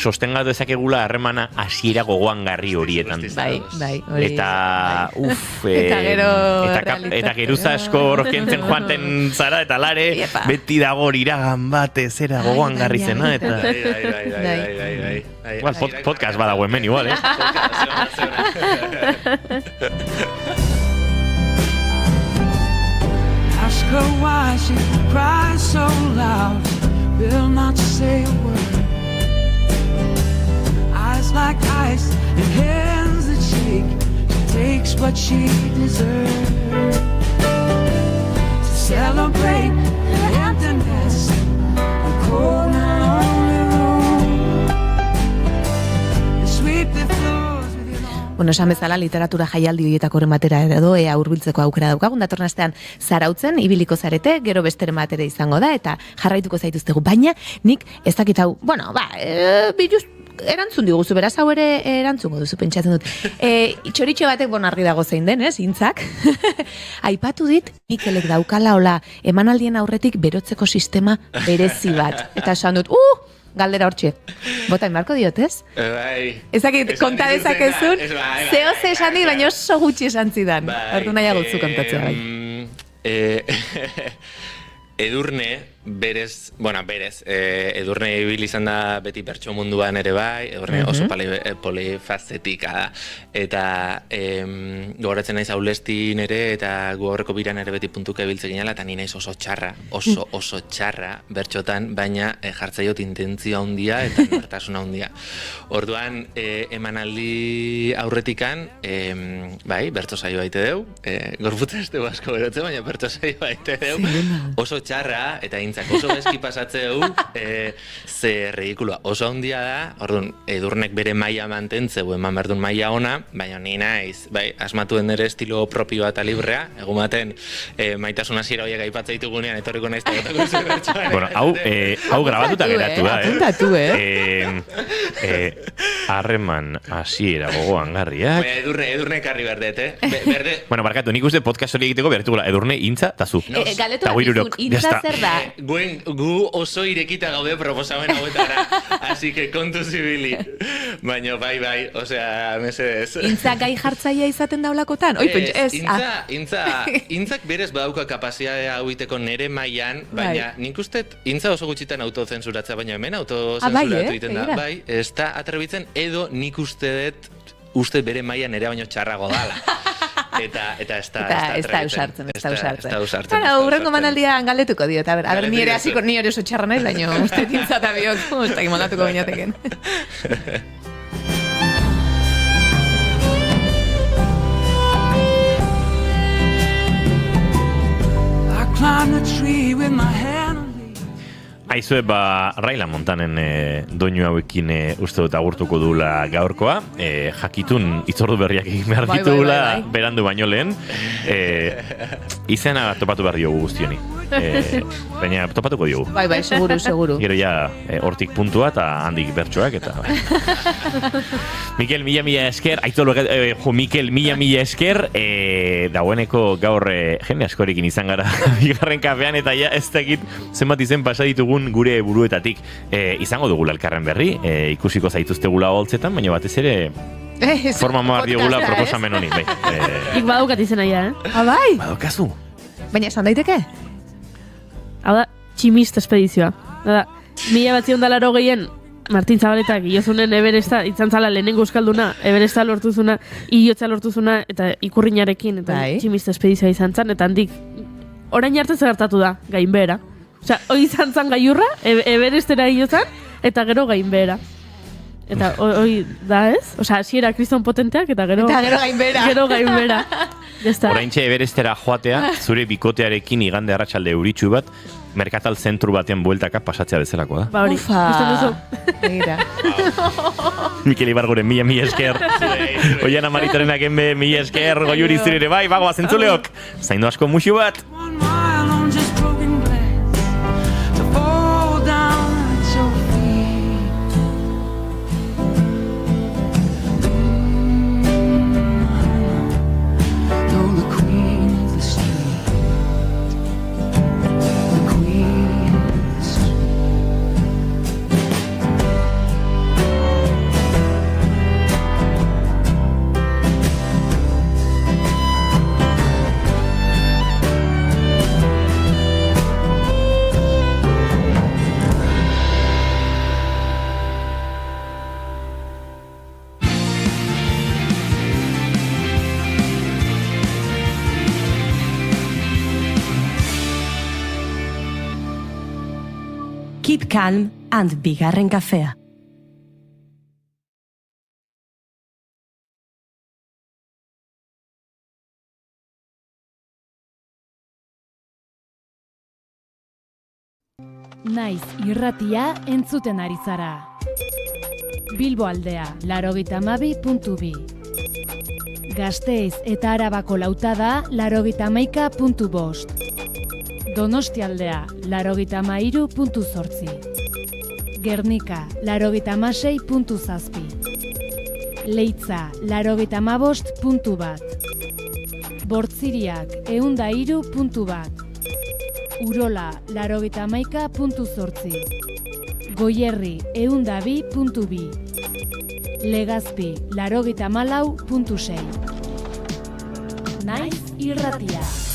sostengatu ezakegula harremana hasiera gogoangarri horietan. Bai. Eta, eta geruza asko horkentzen joaten zara, eta lare, beti dago iragan bat zera gogoangarri zena, eta... Bai. Podcast badago hemen igual, Ask her why she cries so loud, will not say a word. Eyes like ice and hands that shake, she takes what she deserves. To celebrate the emptiness, the cold and lonely room, and sweep the floors with your arms. Bueno, esan bezala literatura jaialdi horietakoren batera edo ea hurbiltzeko aukera daukagun datorren astean Zarautzen ibiliko zarete, gero besteren batera izango da eta jarraituko zaituztegu, baina nik ez dakit hau, biluz erantzun diguzu, beraz hau ere erantzungo duzu pentsatzen dut. Txoritxo batek argi dago zein den, Intzak? Aipatu dit, Mikelek daukala hola emanaldien aurretik berotzeko sistema berezi bat. Eta esan dut, galdera hortxe. Bota inbarko diot, ez? Bai. Ezakit, konta dezakezun, zehoze esan dit, baina oso gutxi esan zidan. Hortu nahiago zu kontatzea, bai. Edurne, berez, Edurne ibil izan da beti pertso munduan ere bai, Edurne oso polifazetika da. Eta gogoratzen naiz Aulestin ere, eta gogorreko biran ere beti puntuka ibiltze ginela, eta ni naiz oso txarra bertxotan, baina jartzaiot intentzio handia eta nortasuna handia. Orduan, emanaldi aurretikan, bertso saio baite deu, gorputza ez dugu asko berotzen, baina bertso saio baite deu, oso txarra, eta Intzak oso bezki pasatzeu, ze ridikulua oso handia da, orduan, Edurnek bere maila mantentzeu, eman berdun maila ona, baina ni naiz, asmatuen ere estilo propioa eta librea, egun baten, maitasun hasiera horiek aipatzea ditugunean, etorriko naiz tegotako zu bertsoan. Bueno, hau grabatuta geratu da, Apuntatu, harreman hasiera gogoangarriak. Edurne karri berdet, Bueno, barkatu, nik uste podcast hori egiteko behartukula, Edurne, Intza, eta zu. Galetu bat Intza zer da? Gu oso irekita gaude proposamen hauetara, así que kontu zibili. Baina bai, osea, mesedez. Intza gai jartzaia izaten daulakotan? Intzak berez badauka kapazitatea hauiteko nere mailan, baina nik uste Intza oso gutxitan autozensuratzea, baina hemen autozensuratu egiten da. Bai, ez da atrebitzen, edo nik uste bere mailan nere baino txarrago dala. Eta ez da usartzen. Urrengo manaldian galdetuko diot, a ber, ni ere hasiko ni oso txarra naiz, baina uste Intza eta biok, uste moldatuko bainateken. I climbed a tree with my hand. Aizue, Raila Montanen doinu hauekin uste dut agurtuko duela gaurkoa. Jakitun itzordu berriak egin behar ditugula berandu baino lehen. Izena topatu behar diogu guztioni. Baina topatuko diogu. Bai, seguru. Gero ja hortik puntua eta handik bertsoak eta... Mikel, mila esker. Mikel, mila esker. Dagoeneko gaur jende askorekin izan gara bigarren kafean eta ja ez dakit zenbat izen pasa ditugun gure buruetatik. Izango dugula elkarren berri, ikusiko zaituztegula holtzetan, baina batez ere forma moar diogula proposamen honi. Ik badaukat izena ja, Bai? Badaukazu. Baina esan daiteke? Hau da, tximist espedizioa. Da, 1980 Martin Zabaletak iozunen Everesta, itzantzala lehenengo euskalduna, Everesta lortuzuna, iotza lortuzuna, eta ikurrinarekin, eta tximist espedizioa izan zan, eta handik orain arte zer gertatu da, gainbehera. Osea, hoi izan zan gaiurra, Everestera hilo zan, eta gero gainbehera. Eta hoi da ez? Osea, hasiera kriston potenteak, eta gero gainbehera. Gero gainbehera. Oraintxe Everestera joatea, zure bikotearekin igande arratsalde euritsu bat, merkatal zentru batean bueltaka pasatzea bezalakoa da. Ba hori, uste duzu. Begira. Mikel Ibarguren, mila esker. Oiana Maritorenak enbe, mila esker, Goiuri zurire bai, bagoa zentzuleok. Zaindu asko musu bat. Keep calm and bigarren kafea. Naiz irratia entzuten ari zara. Bilbo aldea, 92.2. Gasteiz eta Arabako lautada, 91.5. Donostialdea, 93.8. Gernika, 96.7. Leitza, 95.1. Bortziriak, 103.1. Urola, 91.8. Goierri, 102.2. Legazpi, 94.6. Naiz irratia.